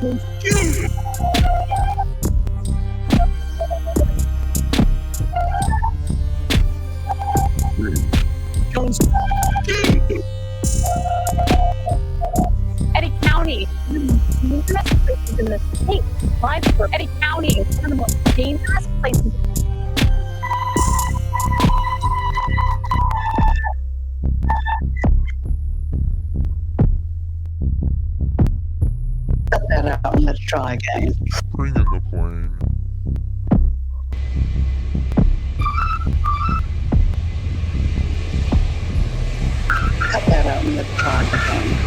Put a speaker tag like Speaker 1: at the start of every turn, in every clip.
Speaker 1: Eddie County, dangerous places in the state. Live for Eddie County is one of the most dangerous places.
Speaker 2: Cut that out and let's try again.
Speaker 3: Bring in the plane.
Speaker 2: Cut that out and let's try again.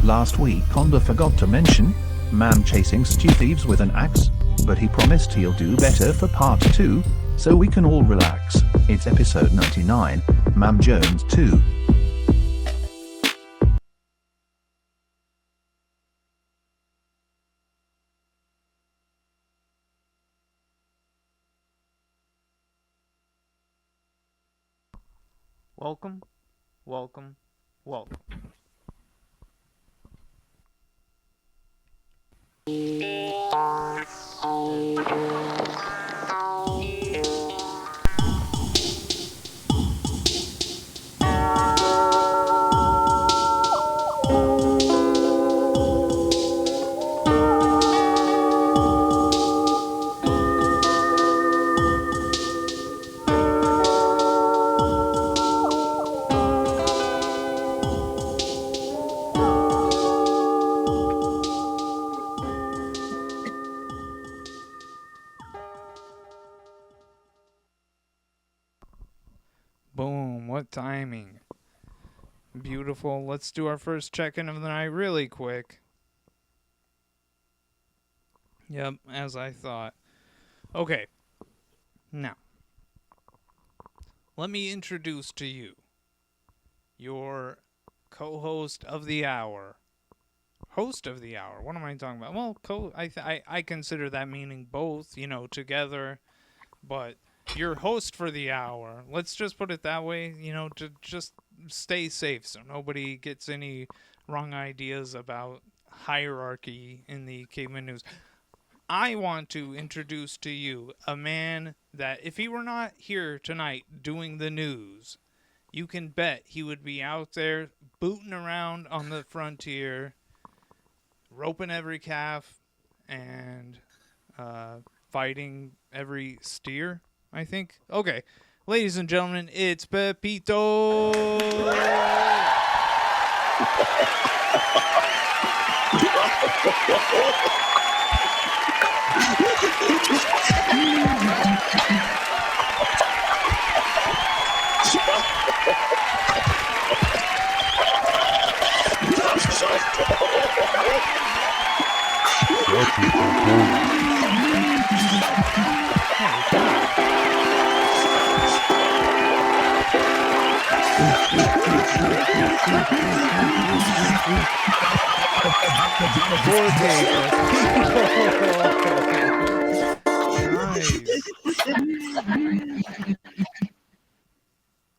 Speaker 4: Last week Conda forgot to mention man chasing stew thieves with an axe, but he promised he'll do better for part 2, so we can all relax. It's episode 99, Mam Jones 2.
Speaker 5: Welcome, welcome, welcome. Boom, what timing. Beautiful. Let's do our first check-in of the night really quick. Yep, as I thought. Okay. Now, let me introduce to you your co-host of the hour. Host of the hour. What am I talking about? Well, I consider that meaning both, together, but your host for the hour. Let's just put it that way, to just stay safe so nobody gets any wrong ideas about hierarchy in the Caveman News. I want to introduce to you a man that if he were not here tonight doing the news, you can bet he would be out there booting around on the frontier, roping every calf, and fighting every steer, I think. Okay, ladies and gentlemen, it's Pepito.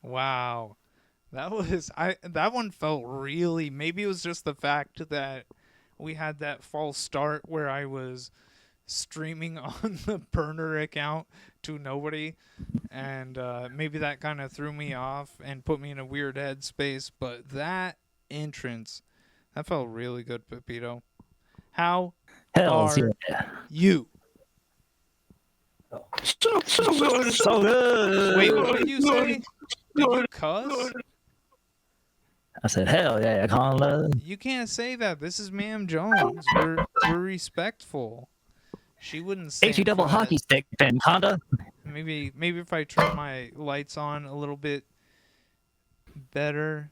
Speaker 5: Wow. That one felt really, maybe it was just the fact that we had that false start where I was streaming on the burner account to nobody, and maybe that kind of threw me off and put me in a weird headspace, but that entrance, that felt really good, Pepito. How are you?
Speaker 6: So good, so good.
Speaker 5: Wait, what did you say? Did you cuss?
Speaker 6: I said, hell yeah, Conda.
Speaker 5: You can't say that. This is Ma'am Jones. We're respectful. She wouldn't say
Speaker 6: HE double hockey stick, then Conda.
Speaker 5: Maybe if I turn my lights on a little bit better.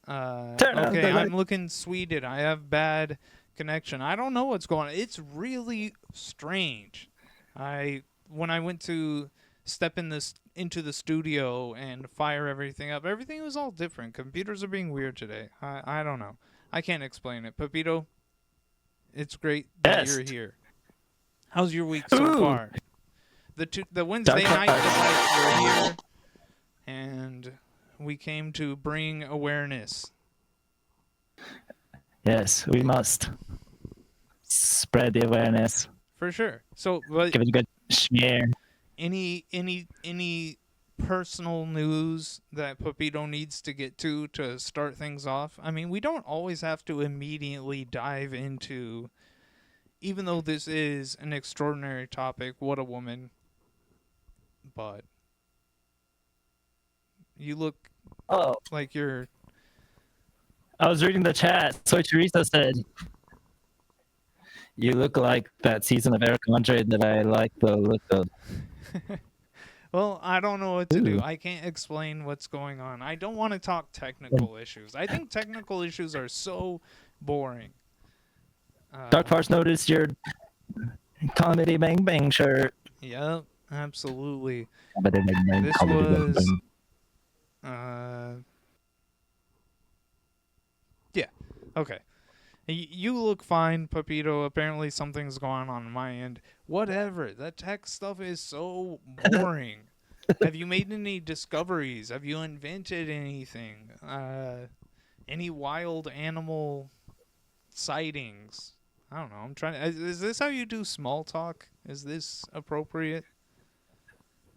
Speaker 6: Turn on
Speaker 5: Okay,
Speaker 6: the light.
Speaker 5: I'm looking sweeted. I have bad connection. I don't know what's going on. It's really strange. When I went to step into the studio and fire everything up, everything was all different. Computers are being weird today. I don't know. I can't explain it. Pepito, it's great that
Speaker 6: Yes.
Speaker 5: you're here. How's your week so
Speaker 6: Ooh.
Speaker 5: far? The Wednesday night delights were here, and we came to bring awareness.
Speaker 6: Yes, we must spread the awareness.
Speaker 5: For sure. So, but
Speaker 6: Give it a good smear.
Speaker 5: any personal news that Pepito needs to get to start things off? I mean, we don't always have to immediately dive into, even though this is an extraordinary topic, what a woman. But you look
Speaker 6: Oh,
Speaker 5: like you're...
Speaker 6: I was reading the chat. Soy Teresa said, "You look like that season of Eric Andre that I like the look of."
Speaker 5: Well, I don't know what to do.
Speaker 6: Ooh.
Speaker 5: I can't explain what's going on. I don't want to talk technical issues. I think technical issues are so boring.
Speaker 6: Dark Parts noticed your comedy bang bang shirt.
Speaker 5: Yep, absolutely.
Speaker 6: Comedy bang bang.
Speaker 5: This
Speaker 6: Comedy bang
Speaker 5: was...
Speaker 6: bang.
Speaker 5: Yeah, okay. You look fine, Pepito. Apparently something's going on my end. Whatever. That tech stuff is so boring. Have you made any discoveries? Have you invented anything? Any wild animal sightings? I don't know. I'm trying to... Is this how you do small talk? Is this appropriate?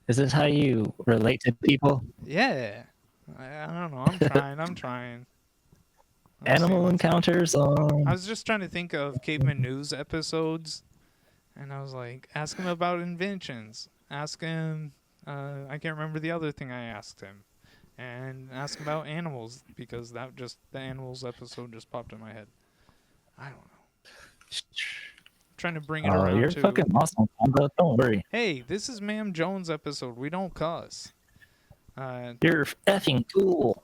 Speaker 6: Is this how you relate to people?
Speaker 5: Yeah. I don't know. I'm trying. I'm
Speaker 6: Animal
Speaker 5: seeing-
Speaker 6: encounters on.
Speaker 5: I was just trying to think of Caveman News episodes, and I was like, ask him about inventions. Ask him, I can't remember the other thing I asked him. And ask him about animals, because the animals episode just popped in my head. I don't know. Trying to bring it
Speaker 6: Oh,
Speaker 5: around
Speaker 6: you're
Speaker 5: to...
Speaker 6: fucking awesome, Congo. Don't worry.
Speaker 5: Hey, this is Ma'am Jones episode. We don't cuss.
Speaker 6: You're effing cool.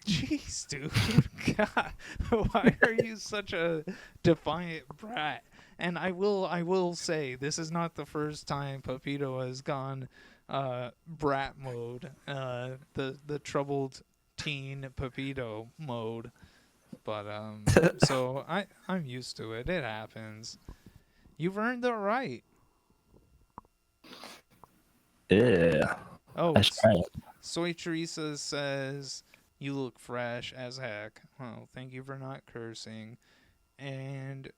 Speaker 5: Jeez, dude. God, why are you such a defiant brat? And I will say, this is not the first time Pepito has gone brat mode, the troubled teen Pepito mode. But so I'm used to it. It happens. You've earned the right.
Speaker 6: Yeah.
Speaker 5: Oh,
Speaker 6: That's right.
Speaker 5: Soy Teresa says, "You look fresh as heck." Oh, thank you for not cursing. And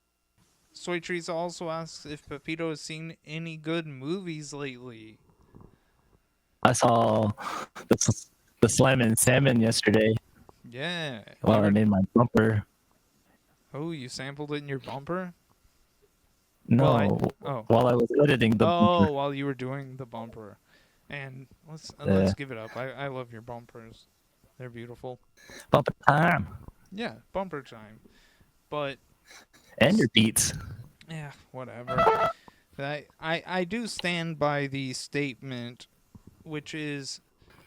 Speaker 5: Soy Teresa also asks if Pepito has seen any good movies lately.
Speaker 6: I saw the Slam and Salmon yesterday
Speaker 5: Yeah.
Speaker 6: while I made my bumper.
Speaker 5: Oh, you sampled it in your bumper?
Speaker 6: No,
Speaker 5: Oh.
Speaker 6: while I was editing the bumper.
Speaker 5: While you were doing the bumper. And let's give it up. I love your bumpers. They're beautiful.
Speaker 6: Bumper time.
Speaker 5: Yeah, bumper time. But
Speaker 6: And your beats.
Speaker 5: yeah, whatever. I do stand by the statement, which is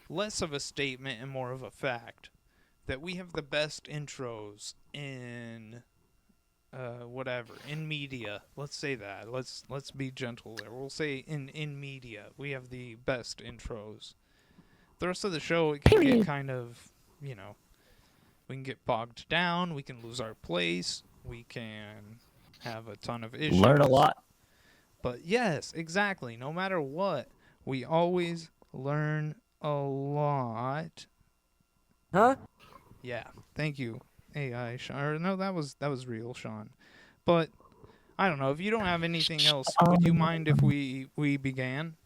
Speaker 5: less of a statement and more of a fact, that we have the best intros in in media. Let's say that. Let's be gentle there. We'll say in media we have the best intros. The rest of the show, it can get kind of, we can get bogged down, we can lose our place, we can have a ton of issues.
Speaker 6: Learn a lot.
Speaker 5: But yes, exactly. No matter what, we always learn a lot.
Speaker 3: Huh?
Speaker 5: Yeah. Thank you, AI Sean. Or no, that was real, Sean. But I don't know. If you don't have anything else, would you mind if we began?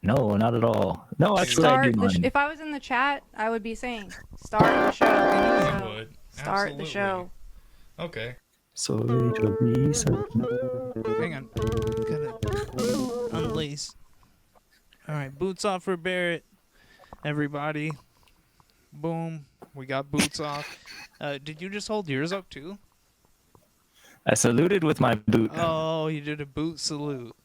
Speaker 6: No, not at all. No, actually, I
Speaker 3: Start
Speaker 6: do
Speaker 3: the
Speaker 6: mind.
Speaker 3: if I was in the chat, I would be saying, start the show.
Speaker 5: You
Speaker 3: So,
Speaker 5: would.
Speaker 3: start the
Speaker 5: Absolutely.
Speaker 3: show.
Speaker 5: Okay.
Speaker 6: So, Teresa.
Speaker 5: Hang on. Gotta unlace. All right, boots off for Barrett. Everybody. Boom. We got boots off. Did you just hold yours up too?
Speaker 6: I saluted with my boot.
Speaker 5: Oh, you did a boot salute.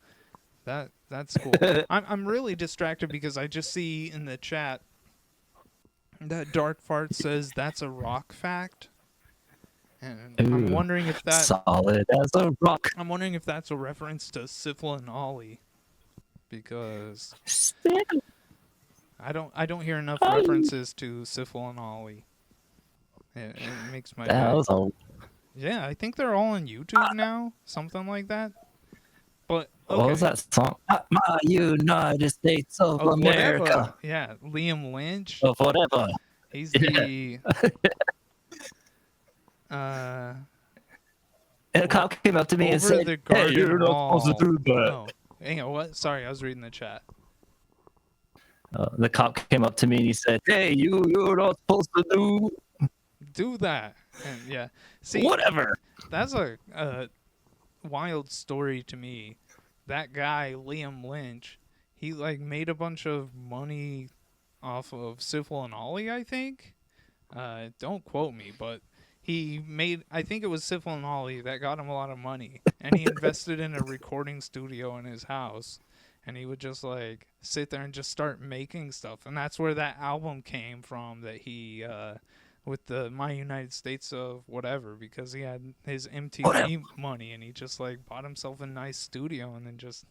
Speaker 5: That's cool. I'm really distracted because I just see in the chat That Dark Fart says that's a rock fact. And I'm
Speaker 6: Ooh,
Speaker 5: wondering if that
Speaker 6: solid as a rock.
Speaker 5: I'm wondering if that's a reference to Syphil and Ollie, because I don't hear enough references to Syphil and Ollie. It makes my
Speaker 6: That
Speaker 5: day.
Speaker 6: was a
Speaker 5: Yeah, I think they're all on YouTube now, something like that. But okay.
Speaker 6: What was that song? My United States of
Speaker 5: Oh,
Speaker 6: America.
Speaker 5: whatever. Yeah, Liam Lynch.
Speaker 6: Of whatever.
Speaker 5: He's
Speaker 6: Yeah.
Speaker 5: the
Speaker 6: And a cop came up to me and
Speaker 5: over
Speaker 6: said,
Speaker 5: the
Speaker 6: "Hey,
Speaker 5: garden
Speaker 6: you're not
Speaker 5: wall.
Speaker 6: supposed to do that."
Speaker 5: Oh, hang on. What? Sorry, I was reading the chat.
Speaker 6: The cop came up to me and he said, "Hey, you're not supposed to
Speaker 5: Do that. And yeah, see,
Speaker 6: whatever."
Speaker 5: that's a wild story to me. That guy Liam Lynch, he like made a bunch of money off of Syphil and Ollie, I think. Don't quote me, but he made, I think it was Syphil and Ollie that got him a lot of money, and he invested in a recording studio in his house, and he would just like sit there and just start making stuff, and that's where that album came from that he with the My United States of whatever, because he had his MTV money and he just like bought himself a nice studio and then just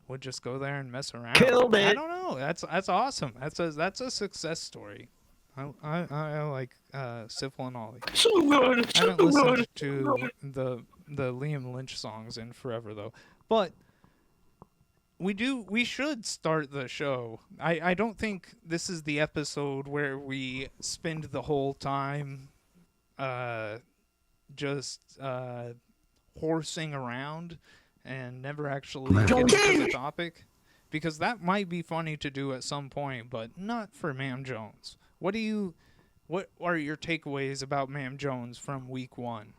Speaker 5: would just go there and mess around.
Speaker 6: Killed it.
Speaker 5: I don't know. That's awesome. That's a success story. I like Syphil and Ollie.
Speaker 6: So good.
Speaker 5: I haven't listened to the Liam Lynch songs in forever though. But we should start the show. I don't think this is the episode where we spend the whole time just horsing around and never actually get into the topic, because that might be funny to do at some point, but not for Ma'am Jones. What are your takeaways about Ma'am Jones from week 1?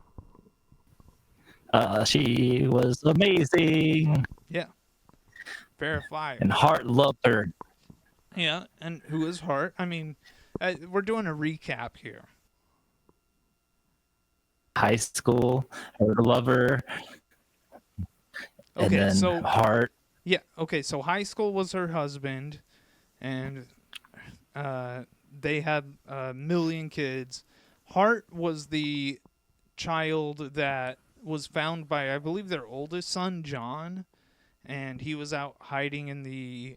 Speaker 6: She was amazing.
Speaker 5: Yeah. Verified.
Speaker 6: And Hart loved her.
Speaker 5: Yeah, and who is Hart? I mean, we're doing a recap here.
Speaker 6: High school, her lover. And
Speaker 5: Okay,
Speaker 6: then
Speaker 5: so
Speaker 6: Hart.
Speaker 5: Yeah, okay, so high school was her husband, and they had a million kids. Hart was the child that was found by, I believe, their oldest son, John, and he was out hiding in the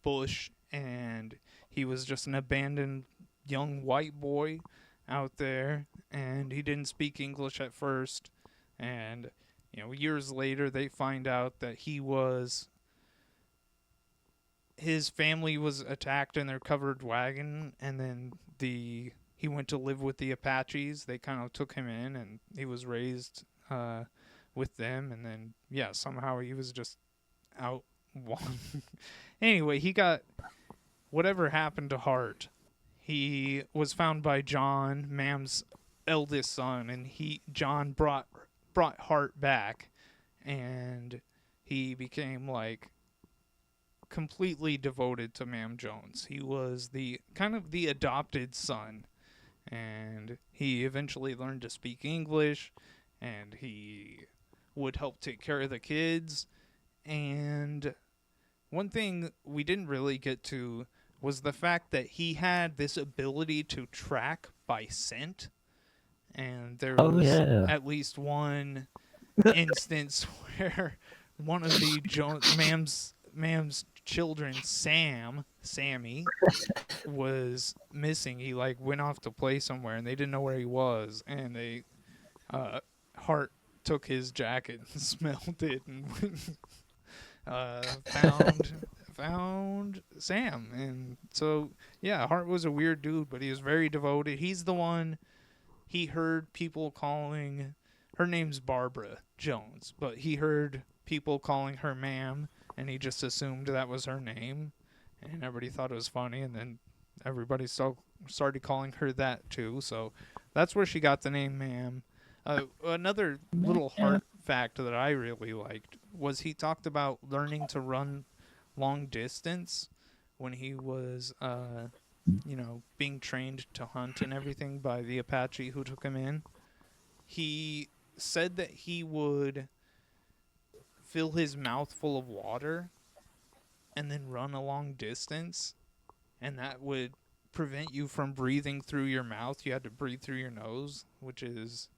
Speaker 5: bush, and he was just an abandoned young white boy out there, and he didn't speak English at first, and years later they find out that his family was attacked in their covered wagon, and then he went to live with the Apaches. They kind of took him in, and he was raised with them, and then somehow he was just out one. Anyway, he got whatever happened to Hart. He was found by John, Ma'am's eldest son, and John brought Hart back, and he became like completely devoted to Ma'am Jones. He was the kind of the adopted son, and he eventually learned to speak English, and he would help take care of the kids. And one thing we didn't really get to was the fact that he had this ability to track by scent. And there was at least one instance where one of the Ma'am's children, Sammy, was missing. He like went off to play somewhere, and they didn't know where he was. And Hart took his jacket and smelled it and found Sam. And so Hart was a weird dude, but he was very devoted. He's the one. He heard people calling, her name's Barbara Jones, but he heard people calling her Ma'am, and he just assumed that was her name, and everybody thought it was funny, and then everybody started calling her that too, so that's where she got the name Ma'am. Another little Hart fact that I really liked was he talked about learning to run long distance when he was being trained to hunt and everything by the Apache who took him in. He said that he would fill his mouth full of water and then run a long distance, and that would prevent you from breathing through your mouth. You had to breathe through your nose, which is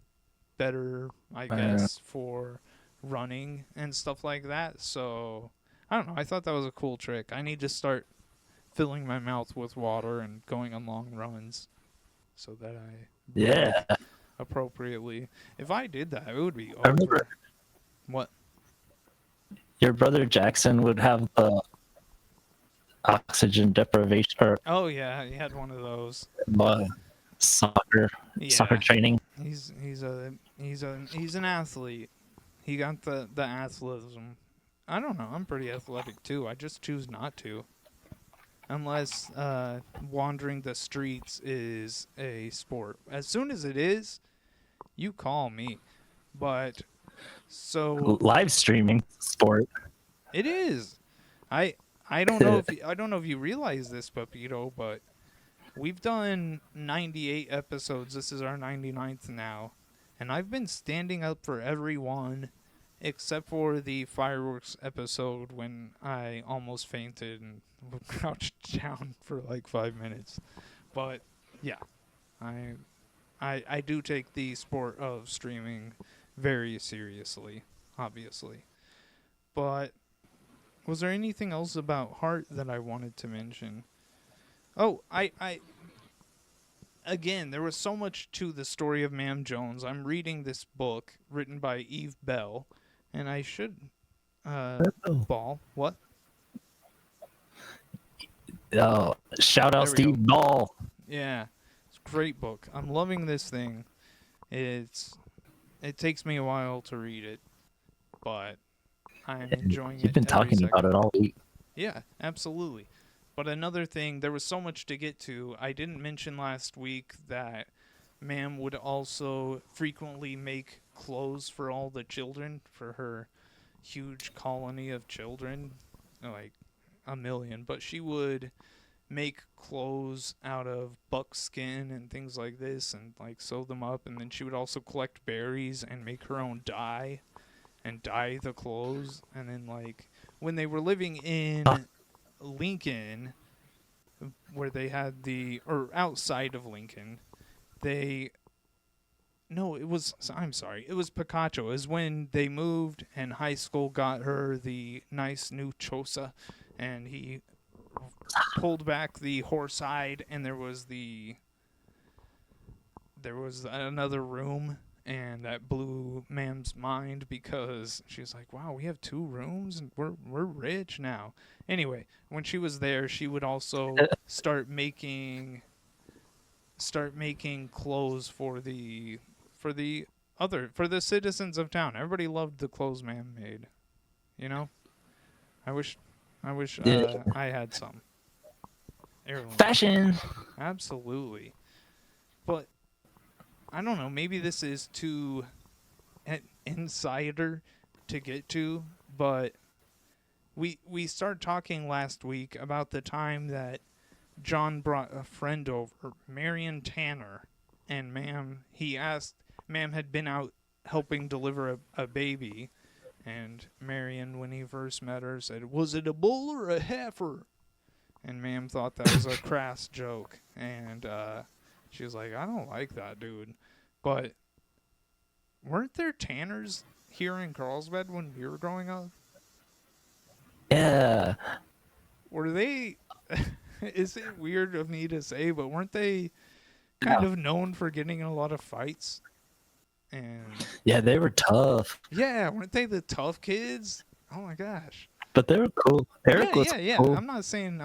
Speaker 5: better, I guess, for running and stuff like that. So, I don't know. I thought that was a cool trick. I need to start filling my mouth with water and going on long runs so that I breathe appropriately. If I did that, it would be over.
Speaker 6: I remember
Speaker 5: What?
Speaker 6: your brother Jackson would have the oxygen deprivation or
Speaker 5: Oh yeah, he had one of those.
Speaker 6: soccer training.
Speaker 5: He's an athlete. He got the athleticism. I don't know. I'm pretty athletic too. I just choose not to. Unless wandering the streets is a sport. As soon as it is, you call me. But so
Speaker 6: Live streaming sport.
Speaker 5: it is. I don't know if you realize this, Pepito, but we've done 98 episodes. This is our 99th now, and I've been standing up for everyone except for the fireworks episode when I almost fainted and crouched down for like 5 minutes. But yeah, I do take the sport of streaming very seriously, obviously. But was there anything else about Heart that I wanted to mention? Oh, again, there was so much to the story of Ma'am Jones. I'm reading this book written by Eve Bell, and I should Ball. What?
Speaker 6: Oh, shout out Steve Ball.
Speaker 5: Yeah, it's a great book. I'm loving this thing. It takes me a while to read it, but I'm enjoying it.
Speaker 6: You've been talking about it all week.
Speaker 5: Yeah, absolutely. But another thing, there was so much to get to. I didn't mention last week that Ma'am would also frequently make clothes for all the children, for her huge colony of children, like 1 million. But she would make clothes out of buckskin and things like this and like sew them up. And then she would also collect berries and make her own dye and dye the clothes. And then like when they were living in Lincoln, where they had or outside of Lincoln, it was Picacho. It was when they moved and high school got her the nice new choza, and he pulled back the horse hide, and there was another room, and that blew Ma'am's mind because she was like, wow, we have 2 rooms and we're rich now. Anyway, when she was there, she would also start making clothes for the citizens of town. Everybody loved the clothes Ma'am made. You know? I wish I had some. Heirloom.
Speaker 6: Fashion.
Speaker 5: Absolutely. But I don't know, maybe this is too an insider to get to, but we started talking last week about the time that John brought a friend over, Marion Tanner, and Ma'am had been out helping deliver a baby, and Marion, when he first met her, said, "Was it a bull or a heifer?" And Ma'am thought that was a crass joke, and she was like, "I don't like that, dude." But weren't there Tanners here in Carlsbad when we were growing up?
Speaker 6: Yeah.
Speaker 5: Were they... Is it weird of me to say, but weren't they kind of known for getting in a lot of fights? And
Speaker 6: yeah, they were tough.
Speaker 5: Yeah, weren't they the tough kids? Oh my gosh.
Speaker 6: But they were cool. Eric was cool.
Speaker 5: I'm not saying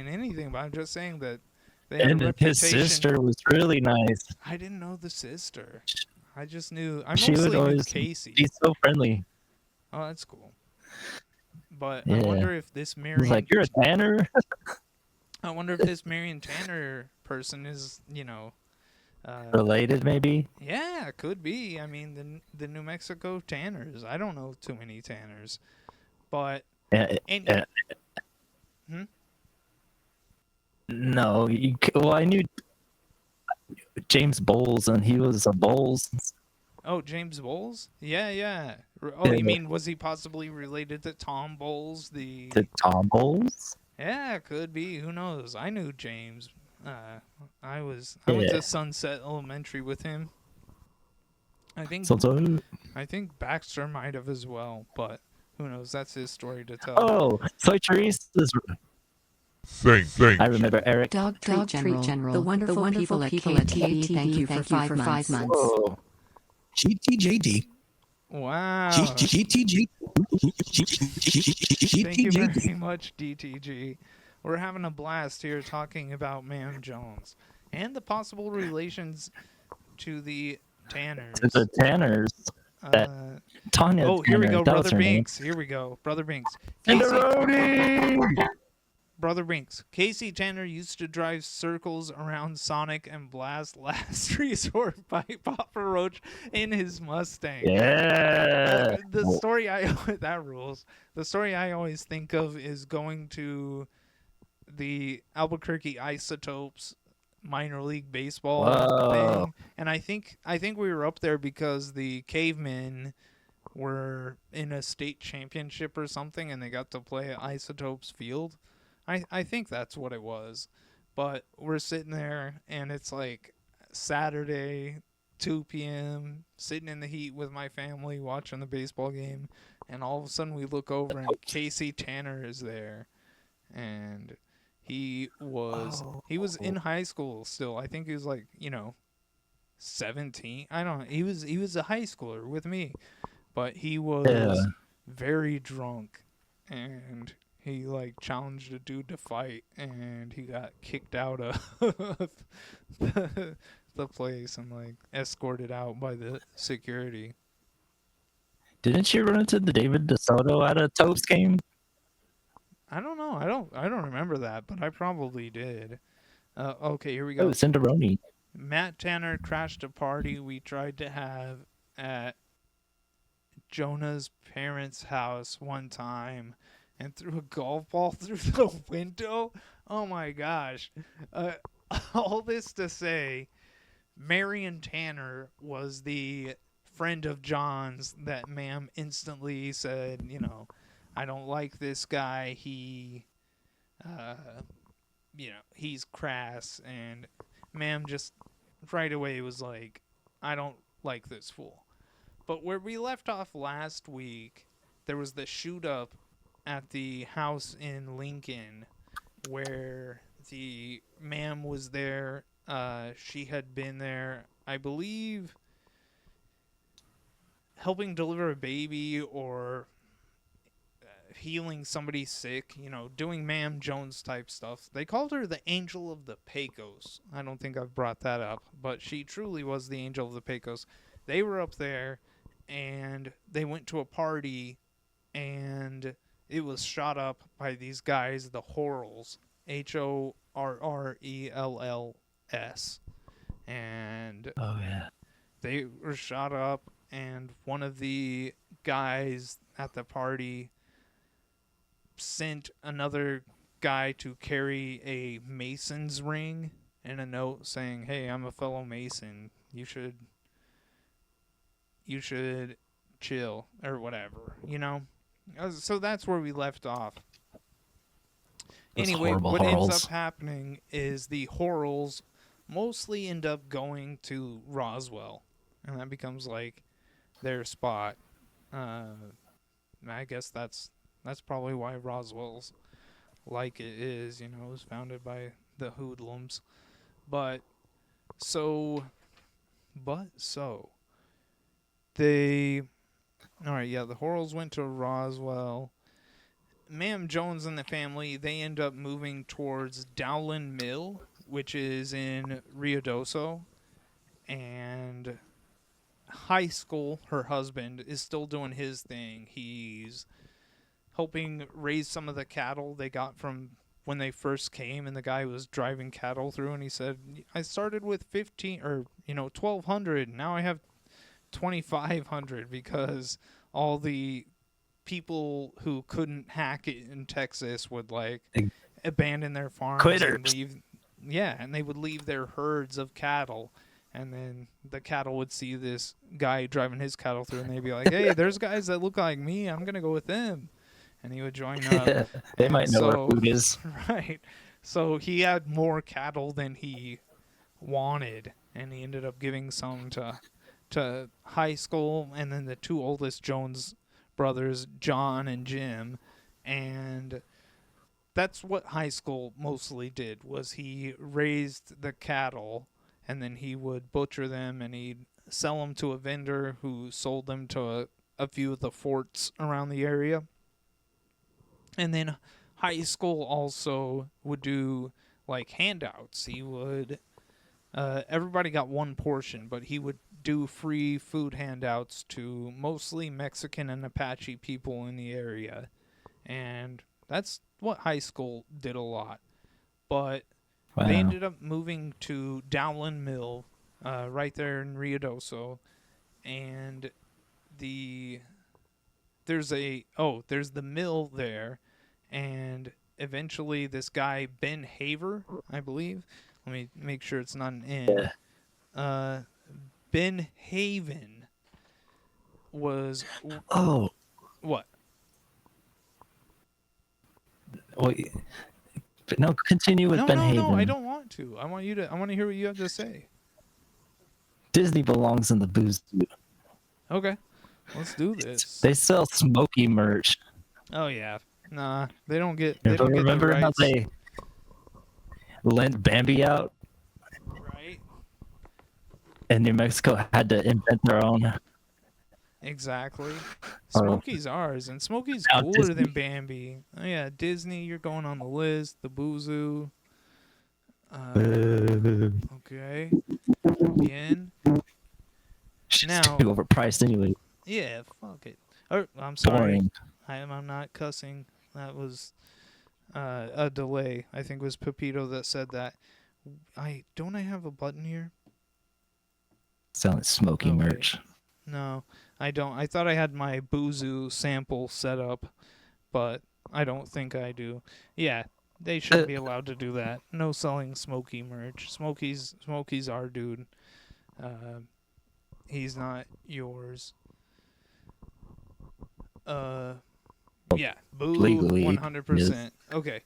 Speaker 5: anything, but I'm just saying that they
Speaker 6: and
Speaker 5: had a
Speaker 6: his sister was really nice.
Speaker 5: I didn't know the sister. I just knew. I
Speaker 6: she
Speaker 5: mostly
Speaker 6: would always
Speaker 5: knew Casey.
Speaker 6: be so friendly.
Speaker 5: Oh, that's cool. But
Speaker 6: Yeah.
Speaker 5: I wonder if this Marion...
Speaker 6: He's like, "You're a Tanner."
Speaker 5: I wonder if this Marion Tanner person is,
Speaker 6: related, maybe.
Speaker 5: Yeah, could be. I mean, the New Mexico Tanners. I don't know too many Tanners, but
Speaker 6: no. Well, I knew James Bowles, and he was a Bowles.
Speaker 5: Oh, James Bowles? Yeah. Oh, you mean was he possibly related to Tom Bowles?
Speaker 6: To Tom Bowles?
Speaker 5: Yeah, could be. Who knows? I knew James. I went to Sunset Elementary with him. I think Baxter might have as well, but who knows? That's his story to tell.
Speaker 6: Oh, Soy Therese is.
Speaker 7: Thanks.
Speaker 6: I remember Eric.
Speaker 8: Dog Treat General, the wonderful people at KTV, thank you for 5 months.
Speaker 6: Whoa.
Speaker 7: GTJD.
Speaker 5: Wow.
Speaker 7: GTJ.
Speaker 5: Thank you very much, DTG. We're having a blast here talking about Ma'am Jones and the possible relations to the Tanners.
Speaker 6: To the Tanners. Tanya.
Speaker 5: Oh, here we
Speaker 6: Tanner,
Speaker 5: go,
Speaker 6: that was
Speaker 5: Brother
Speaker 6: her name.
Speaker 5: Binks. Here we go, Brother Binks.
Speaker 6: Tenderoni!
Speaker 5: Brother Binks. Casey Tanner used to drive circles around Sonic and blast Last Resort by Papa Roach in his Mustang.
Speaker 6: Yeah.
Speaker 5: The story that rules. The story I always think of is going to the Albuquerque Isotopes minor league baseball thing, and I think we were up there because the Cavemen were in a state championship or something, and they got to play at Isotopes Field. I think that's what it was. But we're sitting there, and it's like Saturday, 2 p.m., sitting in the heat with my family, watching the baseball game, and all of a sudden we look over, and Casey Tanner is there. And he was in high school still. I think he was like, 17. I don't know. He was a high schooler with me. But he was very drunk, and he challenged a dude to fight, and he got kicked out of the place and escorted out by the security.
Speaker 6: Didn't you run into the David DeSoto at a Topes game?
Speaker 5: I don't know. I don't remember that, but I probably did. Okay, here we go.
Speaker 6: Oh, Cinderoni.
Speaker 5: Matt Tanner crashed a party we tried to have at Jonah's parents' house one time and threw a golf ball through the window. Oh my gosh. All this to say, Marion Tanner was the friend of John's that Ma'am instantly said, I don't like this guy. He, he's crass. And Ma'am just right away was like, I don't like this fool. But where we left off last week, there was the shoot up at the house in Lincoln where the Ma'am was there. She had been there, I believe, helping deliver a baby or healing somebody sick, doing Ma'am Jones type stuff. They called her the Angel of the Pecos. I don't think I've brought that up, but she truly was the Angel of the Pecos. They were up there, and they went to a party, and it was shot up by these guys, the Horrells, Horrells. And they were shot up, and one of the guys at the party sent another guy to carry a Mason's ring and a note saying, hey, I'm a fellow Mason. You should chill or whatever, So that's where we left off. Anyway, what ends up happening is the Horrells mostly end up going to Roswell, and that becomes their spot. I guess that's probably why Roswell's like it is, it was founded by the hoodlums. The Horrells went to Roswell. Ma'am Jones and the family, they end up moving towards Dowlin Mill, which is in Ruidoso, and high school, her husband, is still doing his thing. He's helping raise some of the cattle they got from when they first came, and the guy was driving cattle through, and he said, I started with 1,200, now I have 2,500 because all the people who couldn't hack it in Texas would abandon their farms and leave. Yeah, and they would leave their herds of cattle, and then the cattle would see this guy driving his cattle through, and they'd be like, hey, there's guys that look like me, I'm gonna go with them. And he would join up.
Speaker 6: They might know where food is.
Speaker 5: Right. So he had more cattle than he wanted, and he ended up giving some to high school, and then the two oldest Jones brothers, John and Jim, and that's what high school mostly did. Was he raised the cattle, and then he would butcher them, and he'd sell them to a vendor who sold them to a few of the forts around the area. And then high school also would do like handouts. He would everybody got one portion, but he would do free food handouts to mostly Mexican and Apache people in the area. And that's what high school did a lot. But
Speaker 6: Wow.
Speaker 5: they ended up moving to Dowlin Mill, right there in Ruidoso. And there's the mill there, and eventually this guy Ben Haver, I believe. Let me make sure it's not an N. Ben Haven was
Speaker 6: Oh,
Speaker 5: what?
Speaker 6: wait. But no, continue with Ben Haven.
Speaker 5: No, I don't want to. I want to hear what you have to say.
Speaker 6: Disney belongs in the booze.
Speaker 5: Okay, let's do this.
Speaker 6: They sell Smokey merch.
Speaker 5: Oh yeah, nah, they don't get. They don't
Speaker 6: Remember
Speaker 5: get the
Speaker 6: how
Speaker 5: rights.
Speaker 6: they lent Bambi out,
Speaker 5: Right.
Speaker 6: and New Mexico had to invent their own?
Speaker 5: Exactly.
Speaker 6: Oh.
Speaker 5: Smokey's ours, and Smokey's
Speaker 6: Now
Speaker 5: cooler
Speaker 6: Disney.
Speaker 5: than Bambi. Oh yeah, Disney, you're going on the list. The Boozoo. Okay. Bien.
Speaker 6: Shit's
Speaker 5: Now-
Speaker 6: too overpriced anyway.
Speaker 5: Yeah, fuck it. Oh, I'm sorry.
Speaker 6: Boring.
Speaker 5: I'm not cussing. That was a delay. I think it was Pepito that said that. I have a button here?
Speaker 6: Selling Smokey
Speaker 5: Oh, wait.
Speaker 6: merch.
Speaker 5: No, I don't. I thought I had my Boozoo sample set up, but I don't think I do. Yeah, they should be allowed to do that. No selling Smokey merch. Smokey's our dude. He's not yours. Yeah, boo,
Speaker 6: Legally,
Speaker 5: 100%. Okay.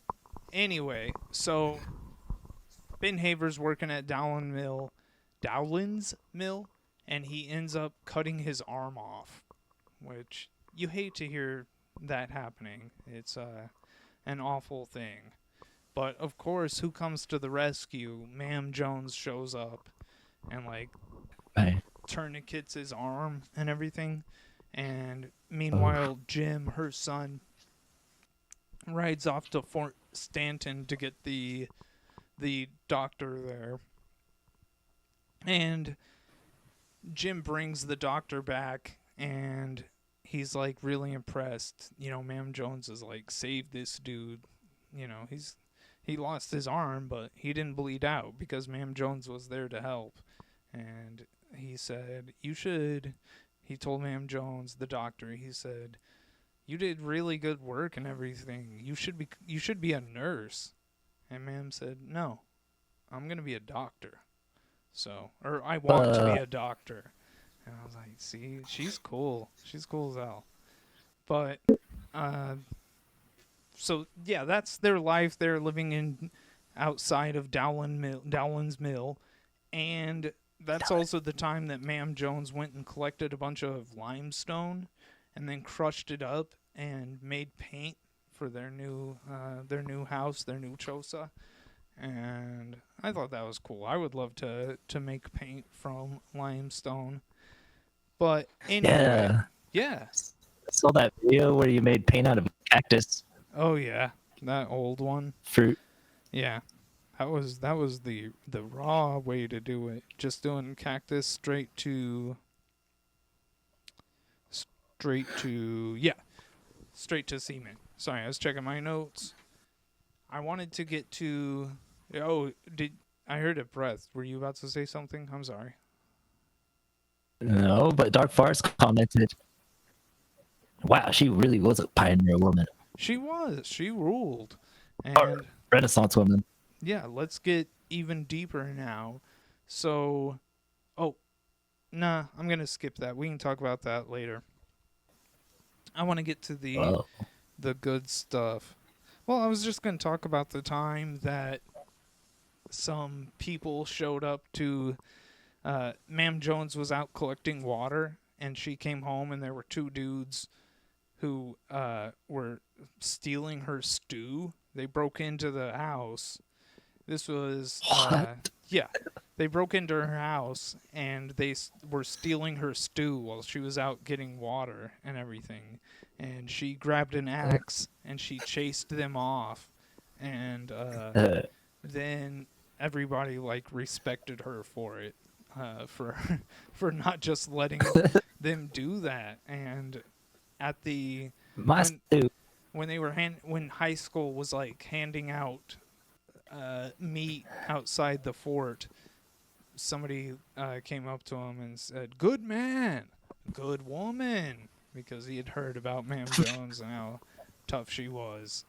Speaker 5: Anyway, so Ben Haver's working at Dowlin's Mill, and he ends up cutting his arm off, which you hate to hear that happening. It's an awful thing. But of course, who comes to the rescue? Ma'am Jones shows up and like
Speaker 6: Right.
Speaker 5: tourniquets his arm and everything. And meanwhile, Jim, her son, rides off to Fort Stanton to get the doctor there. And Jim brings the doctor back, and he's like really impressed. You know, Ma'am Jones is like, save this dude. You know, he lost his arm, but he didn't bleed out because Ma'am Jones was there to help. And he said, he told Ma'am Jones, the doctor, he said, you did really good work and everything. You should be a nurse. And Ma'am said, no, I'm going to be a doctor. So, or I want to be a doctor. And I was like, see, she's cool. She's cool as hell. But, so yeah, that's their life. They're living outside of Dowlin's Mill. And that's also the time that Ma'am Jones went and collected a bunch of limestone and then crushed it up and made paint for their new house, their new choza. And I thought that was cool. I would love to make paint from limestone. But anyway, yeah.
Speaker 6: I saw that video where you made paint out of cactus
Speaker 5: Oh yeah, that old one.
Speaker 6: fruit.
Speaker 5: Yeah. That was the raw way to do it. Just doing cactus straight to cement. Sorry, I was checking my notes. I wanted to get to I heard a breath. Were you about to say something? I'm sorry.
Speaker 6: No, but Dark Farce commented, wow, she really was a pioneer woman.
Speaker 5: She was. She ruled.
Speaker 6: Or
Speaker 5: And
Speaker 6: Renaissance woman.
Speaker 5: yeah, let's get even deeper now. So, I'm going to skip that. We can talk about that later. I want to get to the good stuff. Well, I was just going to talk about the time that some people showed up to. Ma'am Jones was out collecting water, and she came home, and there were two dudes who were stealing her stew. They broke into the house. This was yeah. They broke into her house and they were stealing her stew while she was out getting water and everything. And she grabbed an axe and she chased them off. And then everybody like respected her for it, for for not just letting them do that. And at the
Speaker 6: My stew.
Speaker 5: when they were when high school was like handing out meat outside the fort, somebody came up to him and said, "Good man, good woman," because he had heard about Ma'am Jones and how tough she was.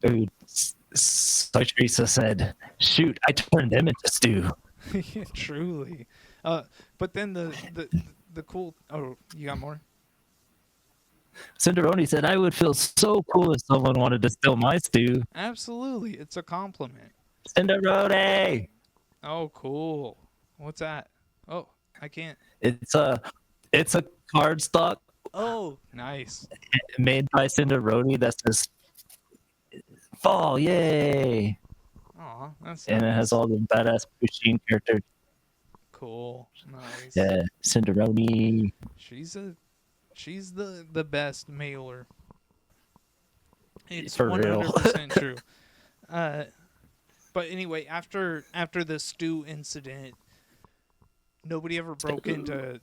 Speaker 6: Dude, so Teresa said, "Shoot, I turned them into stew."
Speaker 5: Yeah, truly. But then the cool. Oh, you got more?
Speaker 6: Cinderoni said, "I would feel so cool if someone wanted to steal my stew."
Speaker 5: Absolutely, it's a compliment.
Speaker 6: Cinderoni.
Speaker 5: Oh, cool. What's that? Oh, I can't.
Speaker 6: It's a cardstock
Speaker 5: Oh, nice.
Speaker 6: made by Cinderoni that says "Fall, yay!"
Speaker 5: Aw, that's
Speaker 6: and it has all the badass machine characters.
Speaker 5: cool. Nice.
Speaker 6: Yeah, Cinderoni.
Speaker 5: She's the best mailer. It's
Speaker 6: For real.
Speaker 5: 100% true. But anyway, after the stew incident, nobody ever broke into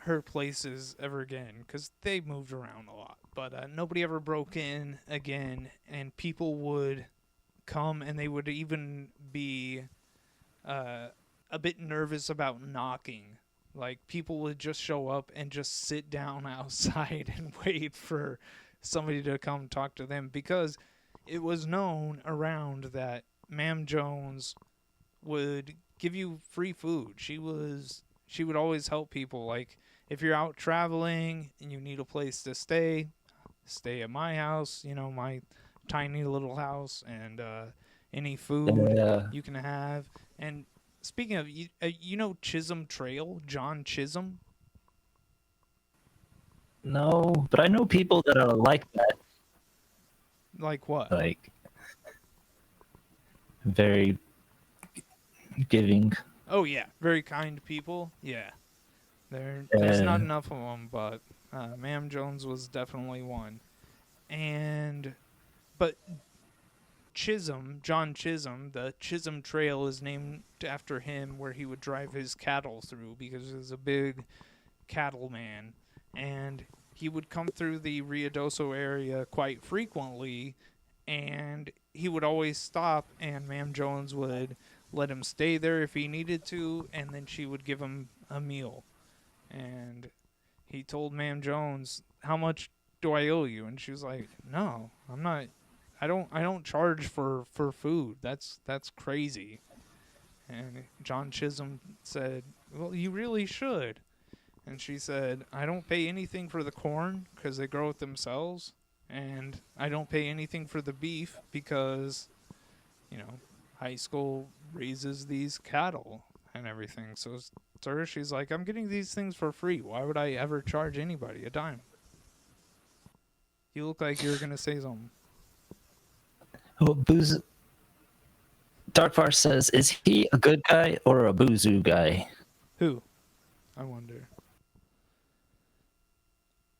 Speaker 5: her places ever again because they moved around a lot. But nobody ever broke in again, and people would come and they would even be a bit nervous about knocking. Like, people would just show up and just sit down outside and wait for somebody to come talk to them because it was known around that Ma'am Jones would give you free food. She would always help people. Like, if you're out traveling and you need a place to stay at my house, my tiny little house, and any food you can have. And speaking of, you know Chisholm Trail, John Chisholm?
Speaker 6: No, but I know people that are like that.
Speaker 5: Like what?
Speaker 6: Like, very giving.
Speaker 5: Oh, yeah. Very kind people. Yeah. There's not enough of them, but Ma'am Jones was definitely one. But John Chisholm, the Chisholm Trail is named after him, where he would drive his cattle through because he was a big cattleman. And he would come through the Ruidoso area quite frequently, and he would always stop, and Ma'am Jones would let him stay there if he needed to, and then she would give him a meal. And he told Ma'am Jones, "How much do I owe you?" And she was like, "No, I'm not. I don't charge for food. That's crazy." And John Chisholm said, "Well, you really should." And she said, "I don't pay anything for the corn because they grow it themselves, and I don't pay anything for the beef because, high school raises these cattle and everything." So to her, she's like, "I'm getting these things for free. Why would I ever charge anybody a dime?" You look like you were going to say something.
Speaker 6: Well, Darkfar says, "Is he a good guy or a boozoo guy?"
Speaker 5: Who? I wonder.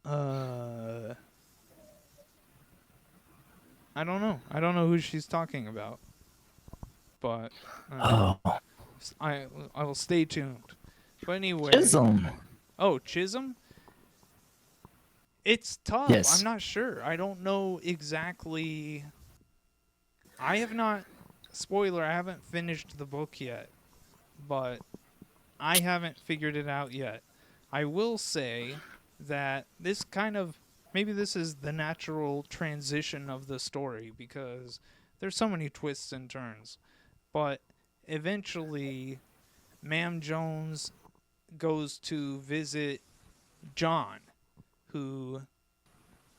Speaker 5: I don't know. I don't know who she's talking about. But I will stay tuned. But anyway.
Speaker 6: Chisholm.
Speaker 5: Oh, Chisholm? It's tough.
Speaker 6: Yes.
Speaker 5: I'm not sure. I don't know exactly. I have not. Spoiler, I haven't finished the book yet. But I haven't figured it out yet. I will say that this kind of. Maybe this is the natural transition of the story because there's so many twists and turns. But eventually, Ma'am Jones goes to visit John, who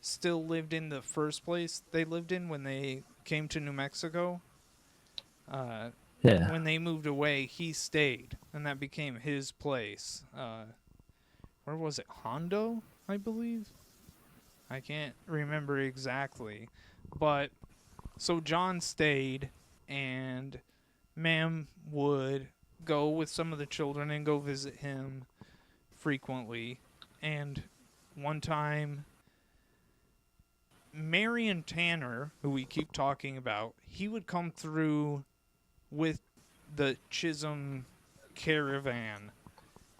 Speaker 5: still lived in the first place they lived in when they came to New Mexico.
Speaker 6: Yeah.
Speaker 5: When they moved away, he stayed, and that became his place. Where was it? Hondo, I believe? I can't remember exactly. But, so John stayed, and Ma'am would go with some of the children and go visit him frequently. And one time, Marion Tanner, who we keep talking about, he would come through with the Chisholm caravan,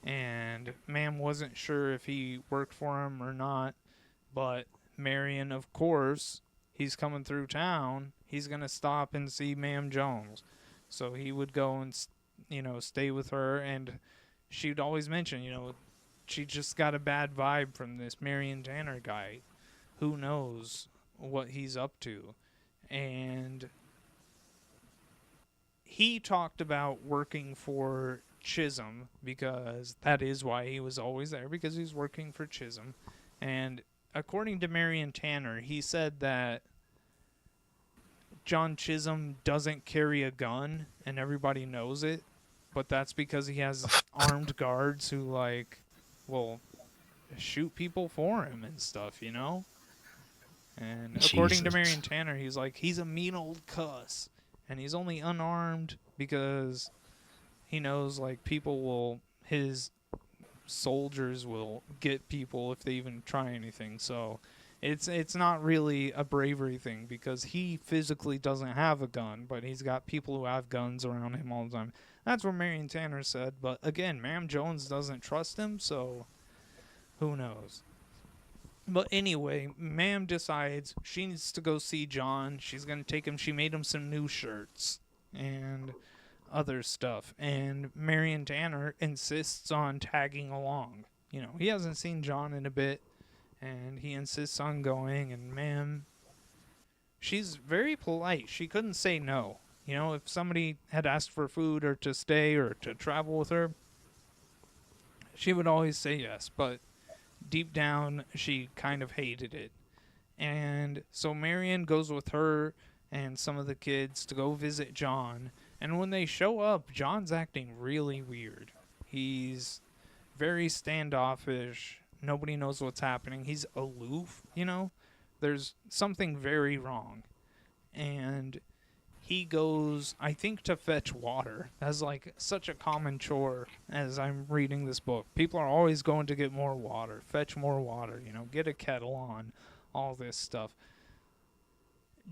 Speaker 5: and Ma'am wasn't sure if he worked for him or not, but Marion, of course, he's coming through town, he's going to stop and see Ma'am Jones. So he would go and, stay with her, and she'd always mention, she just got a bad vibe from this Marion Tanner guy. Who knows what he's up to? And he talked about working for Chisholm, because that is why he was always there, because he's working for Chisholm. And according to Marion Tanner, he said that John Chisholm doesn't carry a gun, and everybody knows it, but that's because he has armed guards who, will shoot people for him and stuff, And according to Marion Tanner, he's a mean old cuss. And he's only unarmed because he knows, his soldiers will get people if they even try anything. So it's not really a bravery thing, because he physically doesn't have a gun, but he's got people who have guns around him all the time. That's what Marion Tanner said. But again, Ma'am Jones doesn't trust him, so who knows? But anyway, Ma'am decides she needs to go see John. She's going to take him. She made him some new shirts and other stuff. And Marion Tanner insists on tagging along. He hasn't seen John in a bit, and he insists on going. And Ma'am, she's very polite. She couldn't say no. If somebody had asked for food or to stay or to travel with her, she would always say yes. But deep down, she kind of hated it. And so Marion goes with her and some of the kids to go visit John. And when they show up, John's acting really weird. He's very standoffish. Nobody knows what's happening. He's aloof, There's something very wrong. And he goes, I think, to fetch water. That's such a common chore as I'm reading this book. People are always going to get more water, fetch more water, get a kettle on, all this stuff.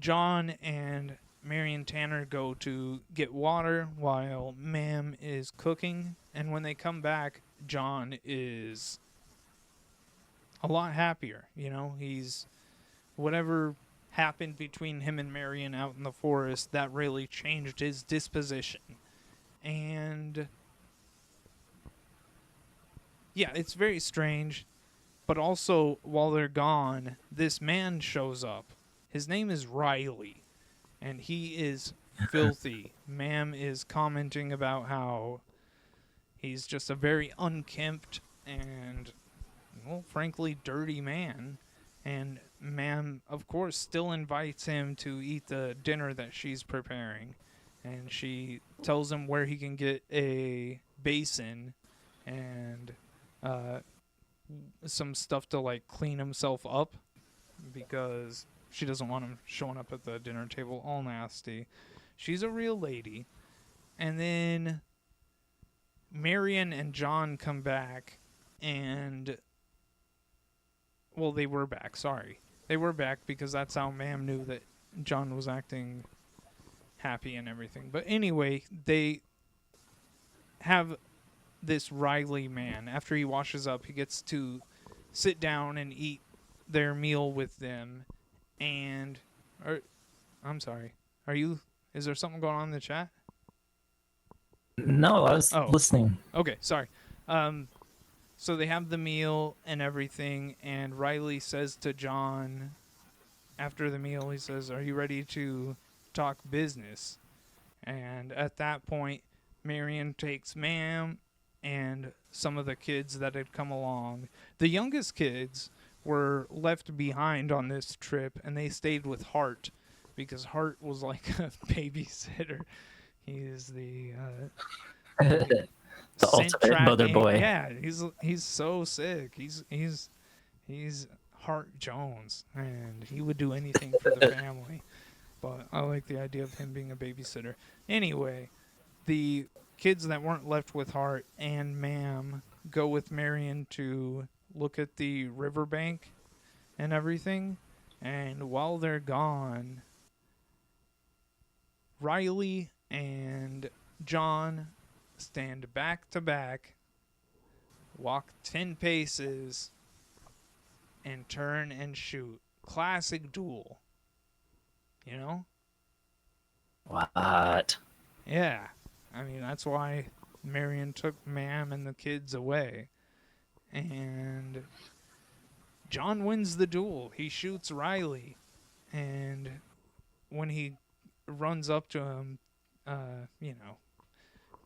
Speaker 5: John and Marion Tanner go to get water while Ma'am is cooking. And when they come back, John is a lot happier. He's whatever happened between him and Marion out in the forest, that really changed his disposition. And yeah, it's very strange. But also, while they're gone, this man shows up. His name is Riley, and he is filthy. Ma'am is commenting about how he's just a very unkempt and, frankly, dirty man. And Ma'am, of course, still invites him to eat the dinner that she's preparing. And she tells him where he can get a basin and some stuff to, clean himself up, because she doesn't want him showing up at the dinner table all nasty. She's a real lady. And then Marion and John come back, and well, they were back, sorry. They were back because that's how Ma'am knew that John was acting happy and everything. But anyway, they have this Riley man. After he washes up, he gets to sit down and eat their meal with them. And, I'm sorry. Is there something going on in the chat?
Speaker 6: No, I was listening.
Speaker 5: Okay, sorry. So they have the meal and everything, and Riley says to John, after the meal, he says, "Are you ready to talk business?" And at that point, Marion takes Ma'am and some of the kids that had come along. The youngest kids were left behind on this trip, and they stayed with Hart because Hart was like a babysitter. He is the
Speaker 6: The
Speaker 5: scent
Speaker 6: ultimate mother
Speaker 5: tracking.
Speaker 6: boy.
Speaker 5: Yeah, he's so sick. He's Hart Jones, and he would do anything for the family. But I like the idea of him being a babysitter. Anyway, the kids that weren't left with Hart and Ma'am go with Marion to look at the riverbank and everything. And while they're gone, Riley and John stand back to back, walk 10 paces, and turn and shoot. Classic duel. You know?
Speaker 6: What?
Speaker 5: Yeah. I mean, that's why Marion took Ma'am and the kids away. And John wins the duel. He shoots Riley. And when he runs up to him,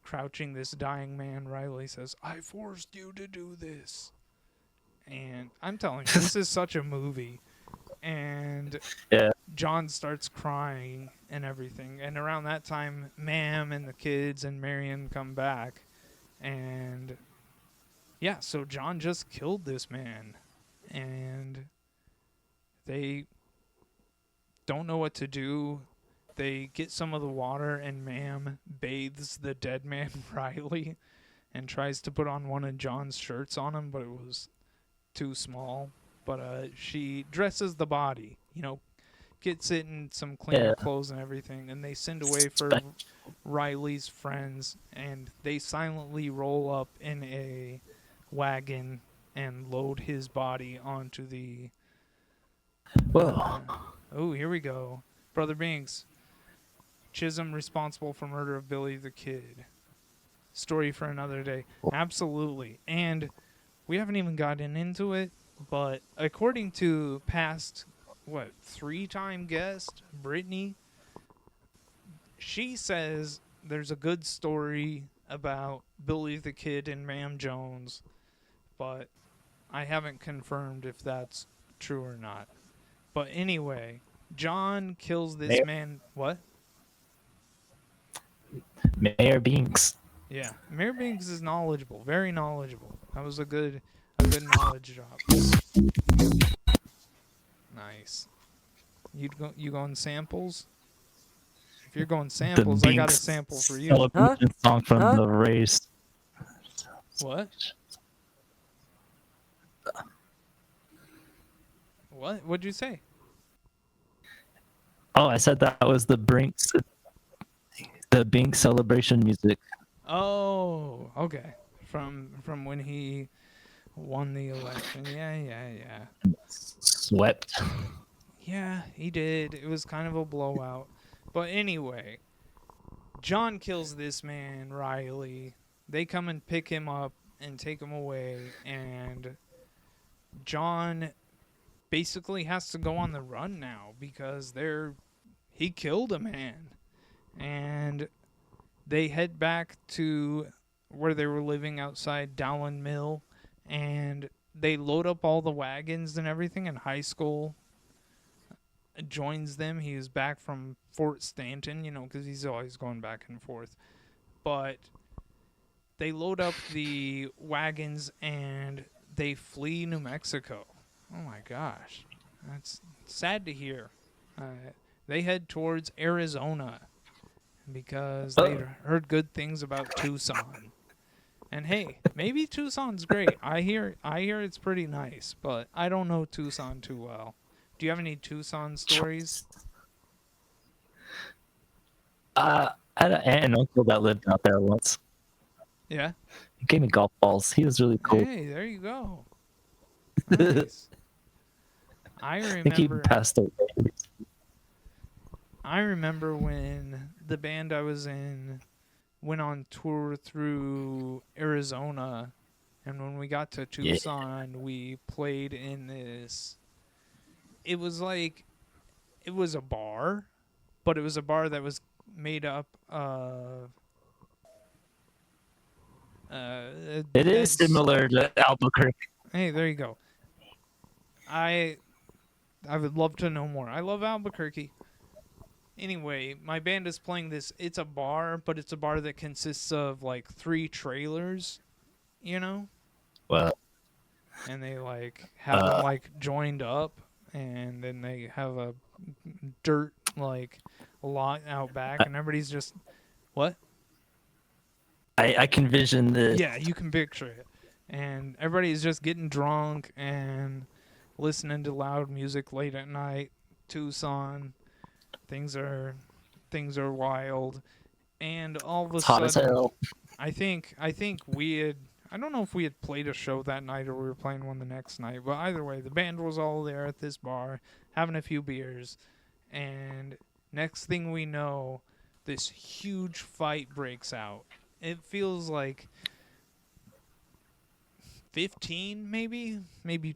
Speaker 5: crouching this dying man, Riley says, "I forced you to do this." And I'm telling you, this is such a movie. And
Speaker 6: Yeah.
Speaker 5: John starts crying and everything. And around that time, Ma'am and the kids and Marion come back. And yeah, so John just killed this man. And they don't know what to do. They get some of the water, and Ma'am bathes the dead man, Riley, and tries to put on one of John's shirts on him, but it was too small. But she dresses the body, gets it in some cleaner clothes and everything, and they send away for Riley's friends, and they silently roll up in a wagon and load his body onto the...
Speaker 6: Whoa.
Speaker 5: Oh, here we go. Brother Binks. Chisholm responsible for murder of Billy the Kid. Story for another day. Absolutely. And we haven't even gotten into it, but according to past, 3-time guest, Brittany, she says there's a good story about Billy the Kid and Ma'am Jones, but I haven't confirmed if that's true or not. But anyway, John kills this man. What?
Speaker 6: Mayor Binks.
Speaker 5: Yeah, Mayor Binks is knowledgeable, very knowledgeable. That was a good knowledge drop. Nice. You going samples? If you're going samples, I got a sample for you.
Speaker 6: Celebration song from the race.
Speaker 5: What? What? What'd you say?
Speaker 6: Oh, I said that was the Binks celebration music.
Speaker 5: Oh, okay. From when he won the election. Yeah.
Speaker 6: Swept.
Speaker 5: Yeah, he did. It was kind of a blowout. But anyway, John kills this man, Riley. They come and pick him up and take him away, and John basically has to go on the run now because he killed a man. And they head back to where they were living outside Dowland Mill, and they load up all the wagons and everything, and High School joins them. He is back from Fort Stanton, because he's always going back and forth. But they load up the wagons and they flee New Mexico. Oh my gosh. That's sad to hear. They head towards Arizona because they heard good things about Tucson. And hey, maybe Tucson's great. I hear it's pretty nice, but I don't know Tucson too well. Do you have any Tucson stories?
Speaker 6: I had an aunt and uncle that lived out there once.
Speaker 5: Yeah.
Speaker 6: He gave me golf balls. He was really cool.
Speaker 5: Hey, there you go. Nice. I
Speaker 6: think he
Speaker 5: remember.
Speaker 6: passed away.
Speaker 5: I remember when the band I was in went on tour through Arizona, and when we got to Tucson, we played in this. It was a bar, but it was a bar that was made up of.
Speaker 6: It is similar to Albuquerque.
Speaker 5: Hey, there you go. I would love to know more. I love Albuquerque. Anyway, my band is playing this. It's a bar, but it's a bar that consists of like 3 trailers, you know?
Speaker 6: Well,
Speaker 5: And they like have them like joined up, and then they have a dirt like lot out back, and everybody's just what?
Speaker 6: I can vision this.
Speaker 5: Yeah, you can picture it. And everybody's just getting drunk and listening to loud music late at night. Tucson, things are wild, and all of a
Speaker 6: It's hot as
Speaker 5: sudden,
Speaker 6: hell.
Speaker 5: I think we had. I don't know if we had played a show that night or we were playing one the next night, but either way, the band was all there at this bar having a few beers, and next thing we know, this huge fight breaks out. It feels like 15 maybe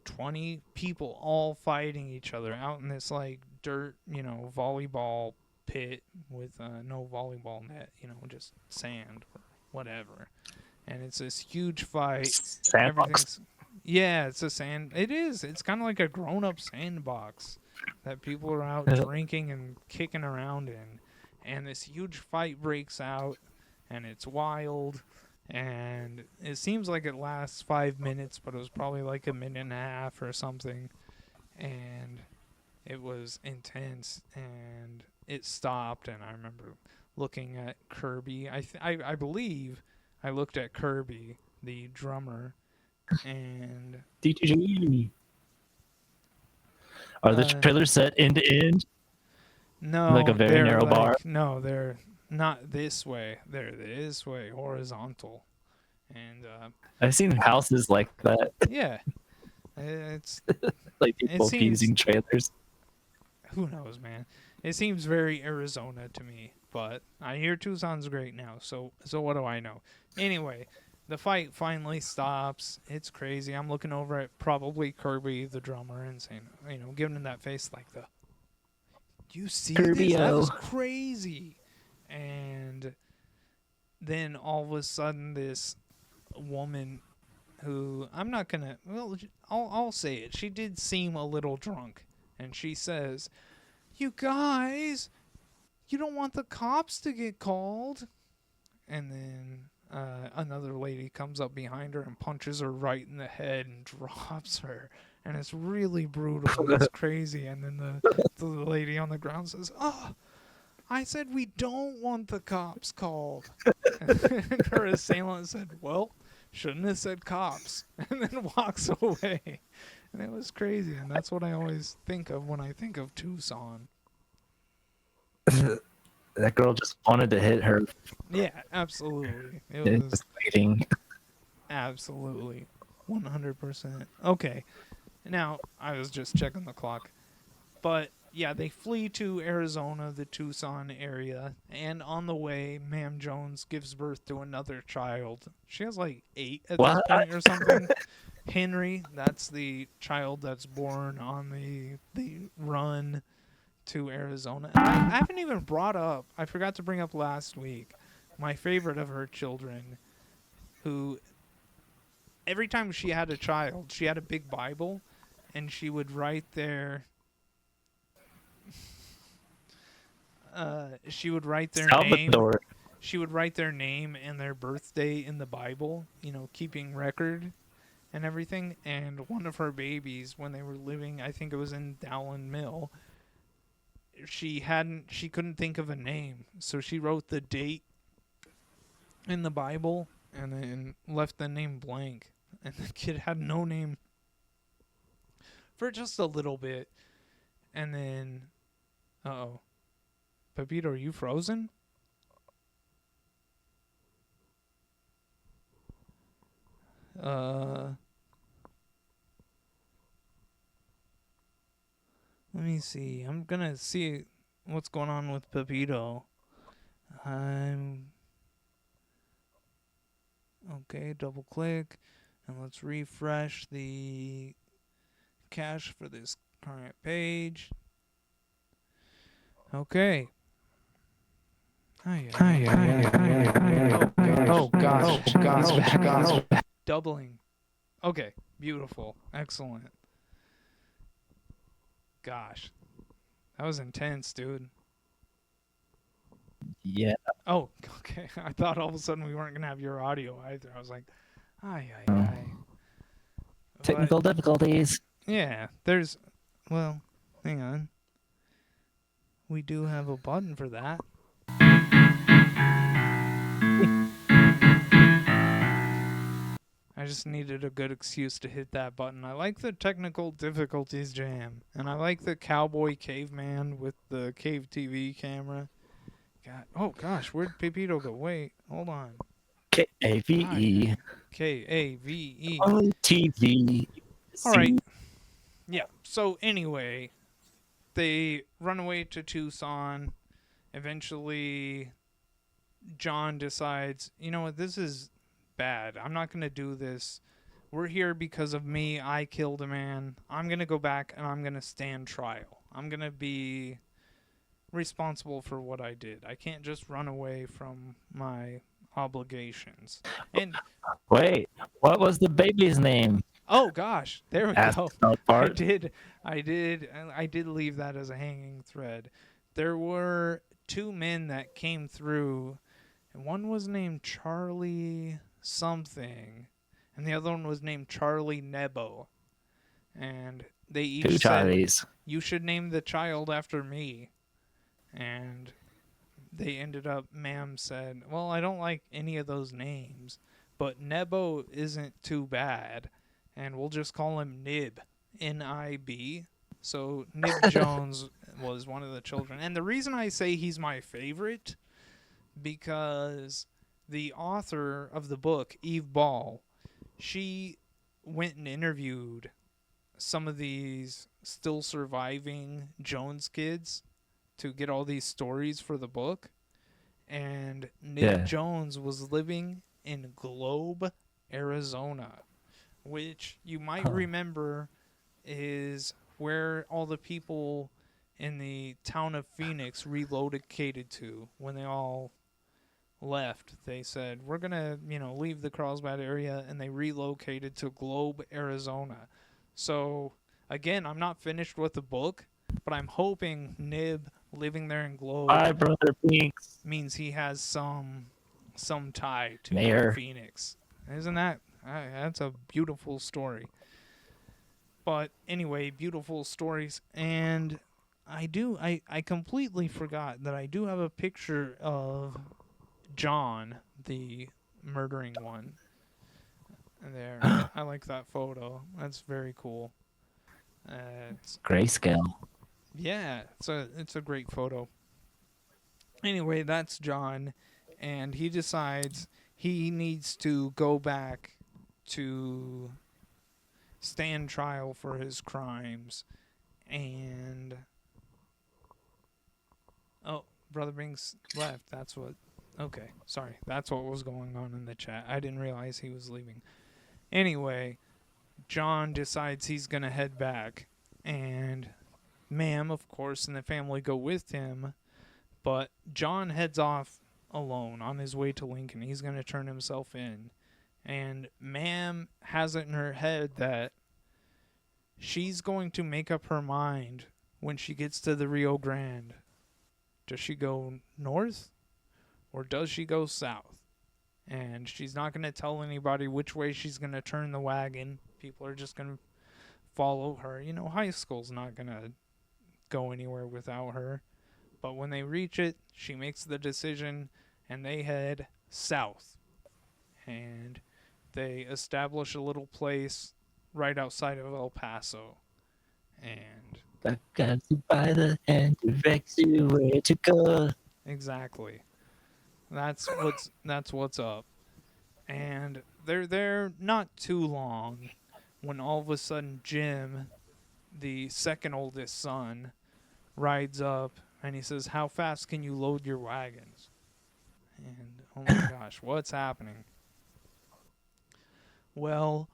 Speaker 5: 20 people all fighting each other out in this like dirt, volleyball pit with no volleyball net, just sand or whatever. And it's this huge fight.
Speaker 6: Sandbox.
Speaker 5: Yeah, it's a sand. It is. It's kind of like a grown-up sandbox that people are out drinking and kicking around in. And this huge fight breaks out, and it's wild. And it seems like it lasts 5 minutes, but it was probably like a minute and a half or something. And it was intense, and it stopped. And I remember looking at Kirby. I believe I looked at Kirby, the drummer, and
Speaker 6: DTG. Are the trailers set end to end?
Speaker 5: no,
Speaker 6: Like a very
Speaker 5: they're
Speaker 6: narrow bar?
Speaker 5: No, they're not this way. They're this way, horizontal, and
Speaker 6: I've seen houses like that,
Speaker 5: yeah, it's
Speaker 6: like people
Speaker 5: seems-
Speaker 6: using trailers.
Speaker 5: who knows, man. It seems very Arizona to me, but I hear Tucson's great now. So what do I know? Anyway, the fight finally stops. It's crazy. I'm looking over at probably Kirby, the drummer, and saying, giving him that face like the, "Do you see this? That
Speaker 6: Kirby-o."
Speaker 5: was crazy." And then all of a sudden, this woman, who I'm not gonna, well, I'll say it. She did seem a little drunk, and she says, "You guys, you don't want the cops to get called." And then another lady comes up behind her and punches her right in the head and drops her. And it's really brutal. It's crazy. And then the lady on the ground says, "Oh, I said we don't want the cops called." And her assailant said, "Well, shouldn't have said cops." And then walks away. And it was crazy. And that's what I always think of when I think of Tucson.
Speaker 6: That girl just wanted to hit her.
Speaker 5: Yeah, absolutely. It
Speaker 6: It's
Speaker 5: was
Speaker 6: just waiting.
Speaker 5: absolutely 100%. Okay. Now, I was just checking the clock. But yeah, they flee to Arizona, the Tucson area, and on the way, Ma'am Jones gives birth to another child. She has like 8 at this
Speaker 6: What?
Speaker 5: point or something. Henry, that's the child that's born on the run to Arizona. And I haven't even brought up, I forgot to bring up last week, my favorite of her children, who every time she had a child, she had a big Bible, and she would write their name.
Speaker 6: Salvador.
Speaker 5: She would write their name and their birthday in the Bible, keeping record and everything. And one of her babies, when they were living, I think it was in Dowland Mill, she couldn't think of a name, so she wrote the date in the Bible and then left the name blank, and the kid had no name for just a little bit. And then Pepito, are you frozen? Let me see. I'm gonna see what's going on with Pepito. Okay, double click, and let's refresh the cache for this current page. Okay. Oh gosh. Doubling. Okay, beautiful. Excellent. gosh. That was intense, dude.
Speaker 6: Yeah.
Speaker 5: Oh, okay. I thought all of a sudden we weren't going to have your audio either. I was like, ay. But,
Speaker 6: Technical difficulties.
Speaker 5: yeah, well, hang on. We do have a button for that. I just needed a good excuse to hit that button. I like the technical difficulties jam. And I like the cowboy caveman with the cave TV camera. God, oh gosh, where'd Pepito go? Wait, hold on.
Speaker 6: KAVE.
Speaker 5: KAVE.
Speaker 6: On TV.
Speaker 5: Alright. Yeah, so anyway, they run away to Tucson. Eventually, John decides, you know what, this is bad. I'm not going to do this. We're here because of me. I killed a man. I'm going to go back and I'm going to stand trial. I'm going to be responsible for what I did. I can't just run away from my obligations. And
Speaker 6: wait, what was the baby's name?
Speaker 5: oh gosh, there we
Speaker 6: Ask
Speaker 5: go.
Speaker 6: South Park.
Speaker 5: I did leave that as a hanging thread. There were two men that came through, and one was named Charlie something, and the other one was named Charlie Nebo. And they each
Speaker 6: Two
Speaker 5: said,
Speaker 6: Charlies.
Speaker 5: "You should name the child after me." And they ended up, Ma'am said, "Well, I don't like any of those names, but Nebo isn't too bad, and we'll just call him Nib, N-I-B." So Nib Jones was one of the children. And the reason I say he's my favorite, because the author of the book, Eve Ball, she went and interviewed some of these still surviving Jones kids to get all these stories for the book. And Nib Jones was living in Globe, Arizona, which you might remember is where all the people in the town of Phoenix relocated to when they all left. They said, we're going to, leave the Carlsbad area, and they relocated to Globe, Arizona. So, again, I'm not finished with the book, but I'm hoping Nib living there in Globe
Speaker 6: Brother Pinks
Speaker 5: means he has some tie to
Speaker 6: Mayor.
Speaker 5: Phoenix. Isn't that? That's a beautiful story. But anyway, beautiful stories. And I completely forgot that I do have a picture of John, the murdering one. And there, I like that photo. That's very cool. It's
Speaker 6: Grayscale.
Speaker 5: yeah, it's a great photo. Anyway, that's John, and he decides he needs to go back to stand trial for his crimes. And oh, Brother Binks left. That's what. Okay, sorry. That's what was going on in the chat. I didn't realize he was leaving. Anyway, John decides he's gonna head back, and Ma'am, of course, and the family go with him, but John heads off alone on his way to Lincoln. He's going to turn himself in, and Ma'am has it in her head that she's going to make up her mind when she gets to the Rio Grande. Does she go north, or does she go south? And she's not going to tell anybody which way she's going to turn the wagon. People are just going to follow her. High school's not going to go anywhere without her. But when they reach it, she makes the decision, and they head south. And they establish a little place right outside of El Paso. And
Speaker 6: I got you by the hand, direct you where to go.
Speaker 5: exactly. That's what's up. And they're there not too long when all of a sudden Jim, the second oldest son, rides up and he says, "How fast can you load your wagons?" And oh my gosh, what's happening? Well,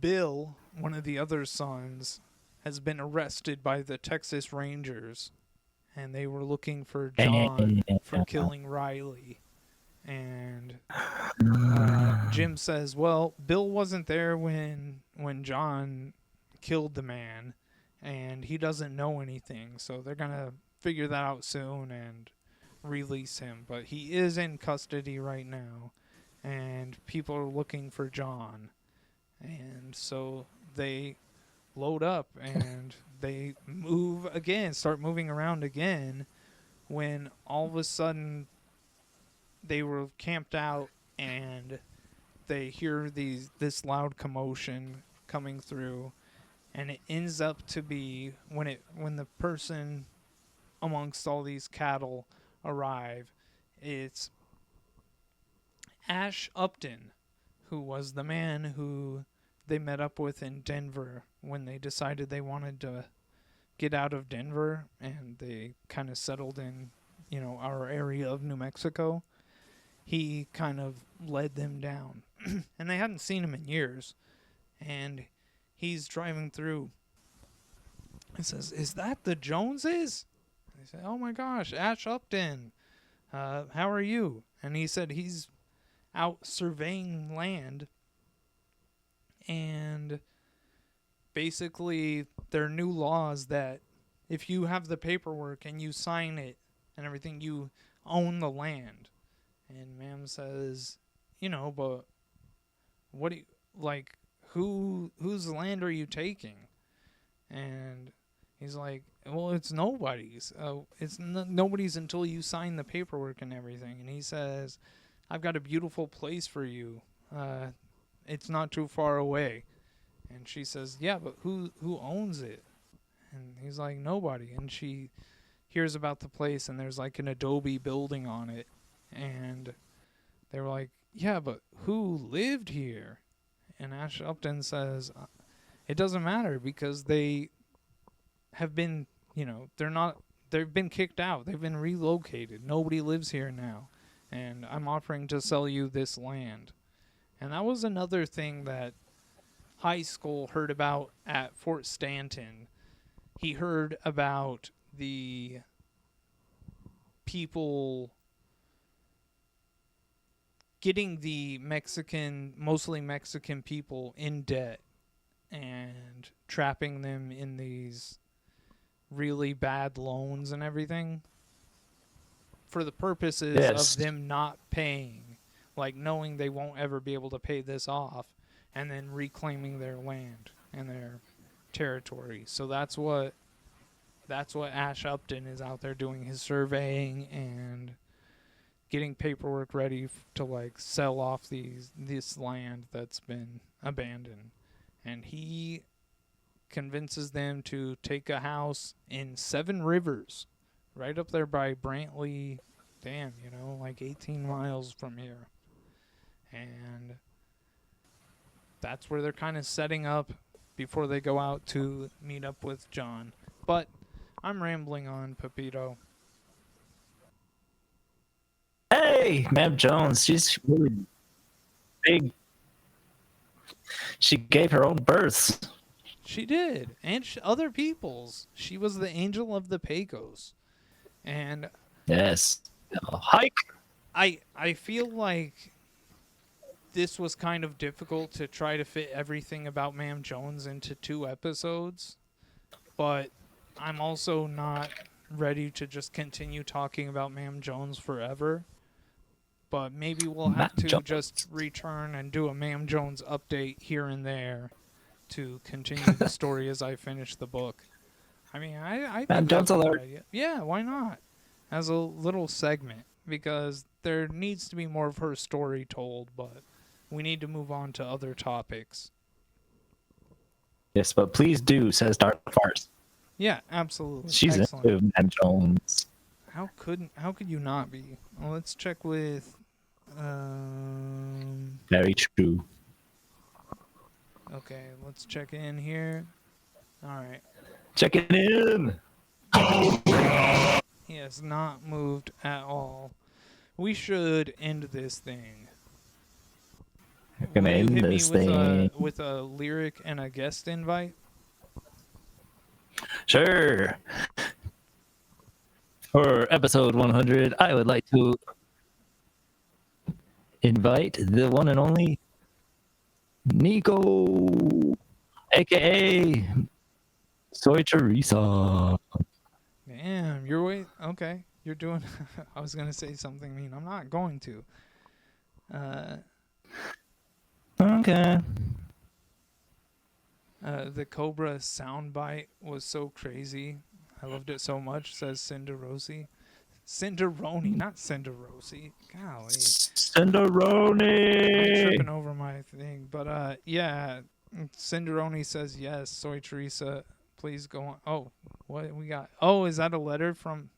Speaker 5: Bill, one of the other sons, has been arrested by the Texas Rangers, and they were looking for John for killing Riley. And Jim says, well, Bill wasn't there when John killed the man, and he doesn't know anything. So they're gonna figure that out soon and release him. But he is in custody right now, and people are looking for John. And so they load up and they move again, start moving around again, when all of a sudden they were camped out and they hear this loud commotion coming through, and it ends up to be when the person amongst all these cattle arrive, it's Ash Upton, who was the man who they met up with in Denver when they decided they wanted to get out of Denver and they kind of settled in, our area of New Mexico. He kind of led them down. And they hadn't seen him in years. And he's driving through. He says, "Is that the Joneses?" And they say, "Oh my gosh, Ash Upton. How are you?" And he said he's out surveying land. And basically, there are new laws that if you have the paperwork and you sign it and everything, you own the land. And Ma'am says, but what do you, whose land are you taking? And he's like, well, it's nobody's. It's nobody's until you sign the paperwork and everything. And he says, I've got a beautiful place for you. It's not too far away. And she says, yeah, but who owns it? And he's like, nobody. And she hears about the place, and there's like an adobe building on it. And they were like, yeah, but who lived here? And Ash Upton says, it doesn't matter because they have been, they've been kicked out. They've been relocated. Nobody lives here now. And I'm offering to sell you this land. And that was another thing that High School heard about at Fort Stanton. He heard about the people getting the mostly Mexican people in debt and trapping them in these really bad loans and everything for the purposes of them not paying, like knowing they won't ever be able to pay this off, and then reclaiming their land and their territory. So that's what Ash Upton is out there doing, his surveying and getting paperwork ready to sell off this land that's been abandoned. And he convinces them to take a house in Seven Rivers, right up there by Brantley Dam, 18 miles from here. And that's where they're kind of setting up before they go out to meet up with John. But I'm rambling on, Pepito.
Speaker 6: Hey, Ma'am Jones, she's really big. She gave her own births.
Speaker 5: She did, and other people's. She was the angel of the Pecos. And
Speaker 6: yes, hike.
Speaker 5: I feel like this was kind of difficult to try to fit everything about Ma'am Jones into 2 episodes, but I'm also not ready to just continue talking about Ma'am Jones forever. But maybe we'll have to just return and do a Ma'am Jones update here and there to continue the story as I finish the book. I mean, I think that's a good idea. Yeah, why not? As a little segment, because there needs to be more of her story told, but we need to move on to other topics.
Speaker 6: Yes, but please do, says Dark Farce.
Speaker 5: Yeah, absolutely.
Speaker 6: She's into Ma'am Jones.
Speaker 5: How could you not be? Well, let's check with.
Speaker 6: Very true.
Speaker 5: Okay, let's check in here. All right.
Speaker 6: Check it in.
Speaker 5: He has not moved at all. We should end this thing.
Speaker 6: We're gonna end this thing
Speaker 5: with a lyric and a guest invite.
Speaker 6: Sure. For episode 100, I would like to invite the one and only Nico, aka Soy chorizo.
Speaker 5: Damn, you're wait. Okay, you're doing. I was gonna say something mean. I'm not going to.
Speaker 6: Okay.
Speaker 5: The Cobra soundbite was so crazy. I loved it so much. Says Cinderosi. Cinderoni, not Cinderosi. Golly. I'm
Speaker 6: Cinderoni.
Speaker 5: tripping over my thing. But yeah. Cinderoni says yes. Soy Teresa, please go on. Oh, what we got? Oh, is that a letter from?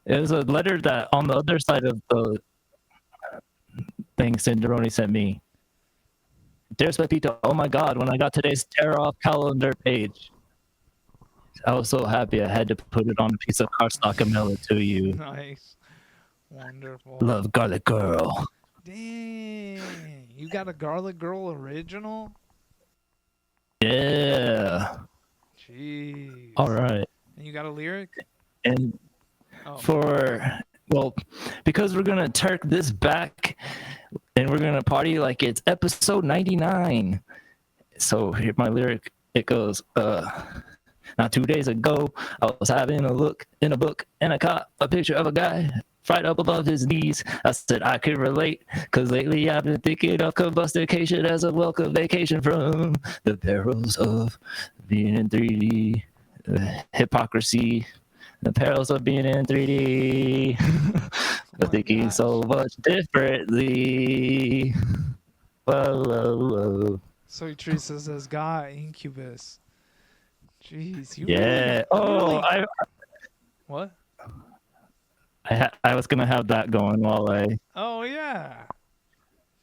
Speaker 6: It was a letter that on the other side of the thing Cinderoni sent me. Dear Pepito, oh my God, when I got today's tear off calendar page, I was so happy I had to put it on a piece of cardstock and mail it to you.
Speaker 5: Nice. Wonderful.
Speaker 6: Love, Garlic Girl.
Speaker 5: Dang. You got a Garlic Girl original?
Speaker 6: Yeah.
Speaker 5: Jeez.
Speaker 6: All right.
Speaker 5: And you got a lyric?
Speaker 6: And because we're going to turk this back and we're going to party like it's episode 99. So here my lyric, it goes, not 2 days ago, I was having a look in a book and I caught a picture of a guy right up above his knees. I said I could relate, because lately I've been thinking of combustication as a welcome vacation from the perils of being in 3D, hypocrisy, the perils of being in 3D, but thinking so much differently. Whoa, whoa, whoa.
Speaker 5: So Teresa says, "Guy, Incubus." Jeez, you
Speaker 6: Yeah.
Speaker 5: really... What?
Speaker 6: I was gonna have that going while I.
Speaker 5: Oh yeah.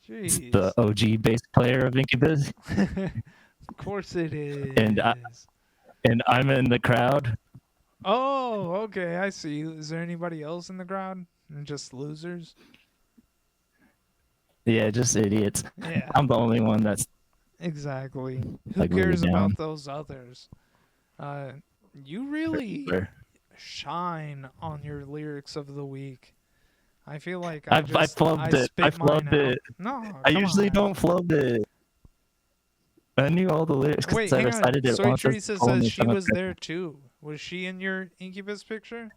Speaker 5: Jeez.
Speaker 6: The OG bass player of Incubus.
Speaker 5: Of course it is.
Speaker 6: And I'm in the crowd.
Speaker 5: Oh, okay, I see. Is there anybody else in the crowd? Just losers?
Speaker 6: Yeah, just idiots.
Speaker 5: Yeah.
Speaker 6: I'm the only one that's
Speaker 5: Exactly. Who
Speaker 6: like, really
Speaker 5: cares
Speaker 6: down.
Speaker 5: about those others? You really shine on your lyrics of the week. I feel like I
Speaker 6: flubbed it. I flubbed it.
Speaker 5: No,
Speaker 6: I usually don't flub it. I knew all the lyrics
Speaker 5: Wait,
Speaker 6: because I
Speaker 5: hang
Speaker 6: recited
Speaker 5: on.
Speaker 6: it
Speaker 5: Soy
Speaker 6: once.
Speaker 5: Teresa says she was there too. Was she in your Incubus picture?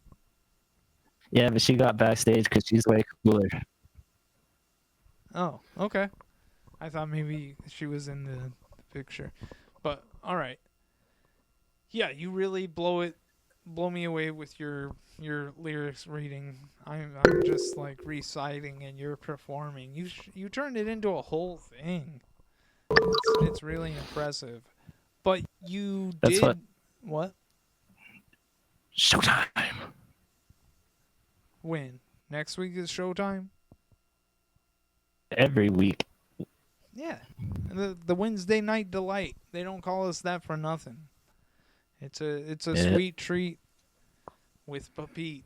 Speaker 6: Yeah, but she got backstage because she's way cooler.
Speaker 5: Oh, okay. I thought maybe she was in the picture. But all right. Yeah, you really blow me away with your lyrics reading. I'm just like reciting and you're performing. You turned it into a whole thing. It's really impressive. But you
Speaker 6: That's
Speaker 5: did what?
Speaker 6: Showtime.
Speaker 5: When? Next week is showtime?
Speaker 6: Every week.
Speaker 5: Yeah. The Wednesday night delight. They don't call us that for nothing. It's a sweet treat with Papit.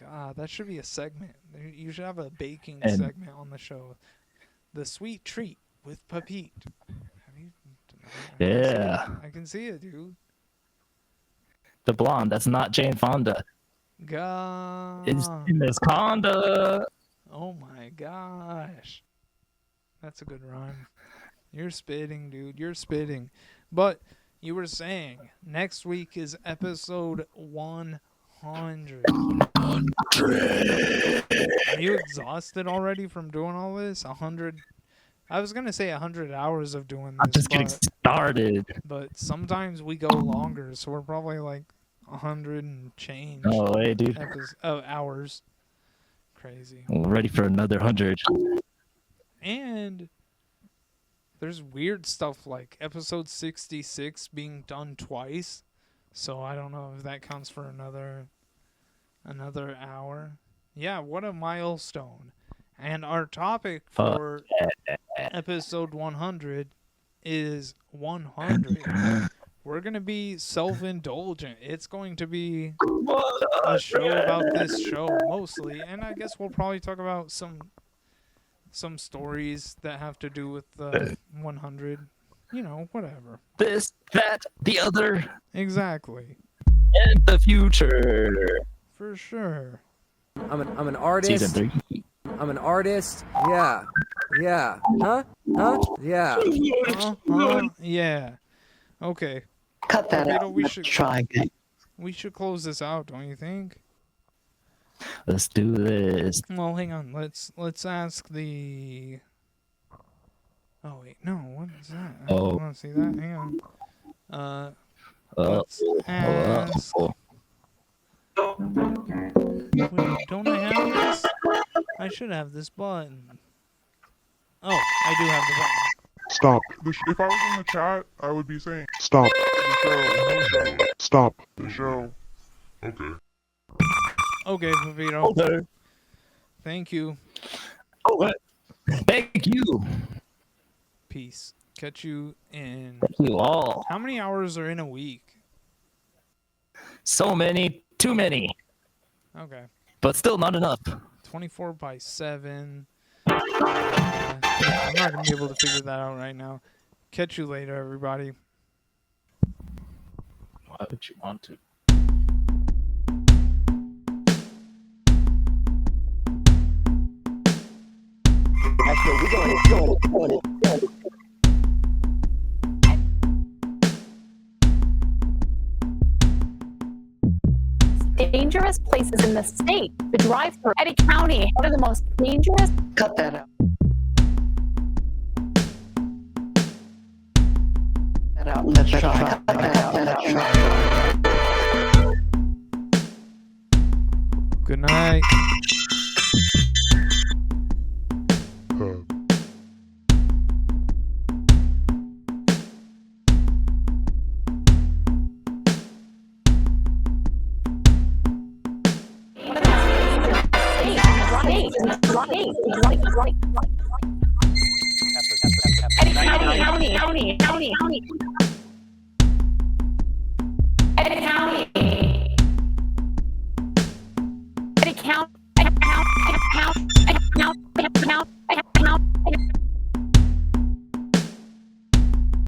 Speaker 5: God, that should be a segment. You should have a baking segment on the show. The sweet treat with Papit. I can see it, dude.
Speaker 6: The blonde. That's not Jane Fonda.
Speaker 5: God.
Speaker 6: It's Miss Conda.
Speaker 5: Oh my gosh. That's a good rhyme. You're spitting, dude. You're spitting. But you were saying next week is episode 100. Are you exhausted already from doing all this? 100. I was gonna say 100 hours of doing this.
Speaker 6: I'm just getting started.
Speaker 5: But sometimes we go longer, so we're probably like 100 and change.
Speaker 6: Oh, hey, dude.
Speaker 5: Hours. Crazy.
Speaker 6: I'm ready for another 100.
Speaker 5: And there's weird stuff like episode 66 being done twice. So I don't know if that counts for another hour. Yeah, what a milestone. And our topic for episode 100 is 100. We're going to be self-indulgent. It's going to be a show about this show mostly. And I guess we'll probably talk about some stories that have to do with the 100. You know, whatever.
Speaker 6: This, that, the other.
Speaker 5: Exactly.
Speaker 6: And the future.
Speaker 5: For sure.
Speaker 9: I'm an artist.
Speaker 6: Season 3.
Speaker 9: I'm an artist. Yeah. Yeah. Huh? Yeah.
Speaker 5: Yeah. Okay.
Speaker 2: Cut that
Speaker 5: Vito,
Speaker 2: out.
Speaker 5: we
Speaker 2: Let's
Speaker 5: should-
Speaker 2: try again.
Speaker 5: We should close this out, don't you think?
Speaker 6: Let's do this.
Speaker 5: Well, hang on. Let's ask the. Oh wait, no. What is that? I
Speaker 6: Oh.
Speaker 5: don't want to see that. Hang on.
Speaker 6: Uh,
Speaker 5: Let's ask. Wait, don't I have this? I should have this button. Oh, I do have the button.
Speaker 10: Stop. If I was in the chat, I would be saying, stop the show. Stop the show. Okay.
Speaker 5: Okay, Vito.
Speaker 6: Okay.
Speaker 5: Thank you.
Speaker 6: Okay. Thank you.
Speaker 5: Peace. Catch you in.
Speaker 6: Thank you all.
Speaker 5: How many hours are in a week?
Speaker 6: So many. Too many.
Speaker 5: Okay.
Speaker 6: But still not enough.
Speaker 5: 24 by 7. I'm not going to be able to figure that out right now. Catch you later, everybody.
Speaker 6: Why would you want to?
Speaker 1: Dangerous places in the state. The drive through Eddy County, one of the most dangerous.
Speaker 2: Cut that out. Cut that out. Let's try. Cut that out. Let's try.
Speaker 5: Good night.
Speaker 1: Eddy County.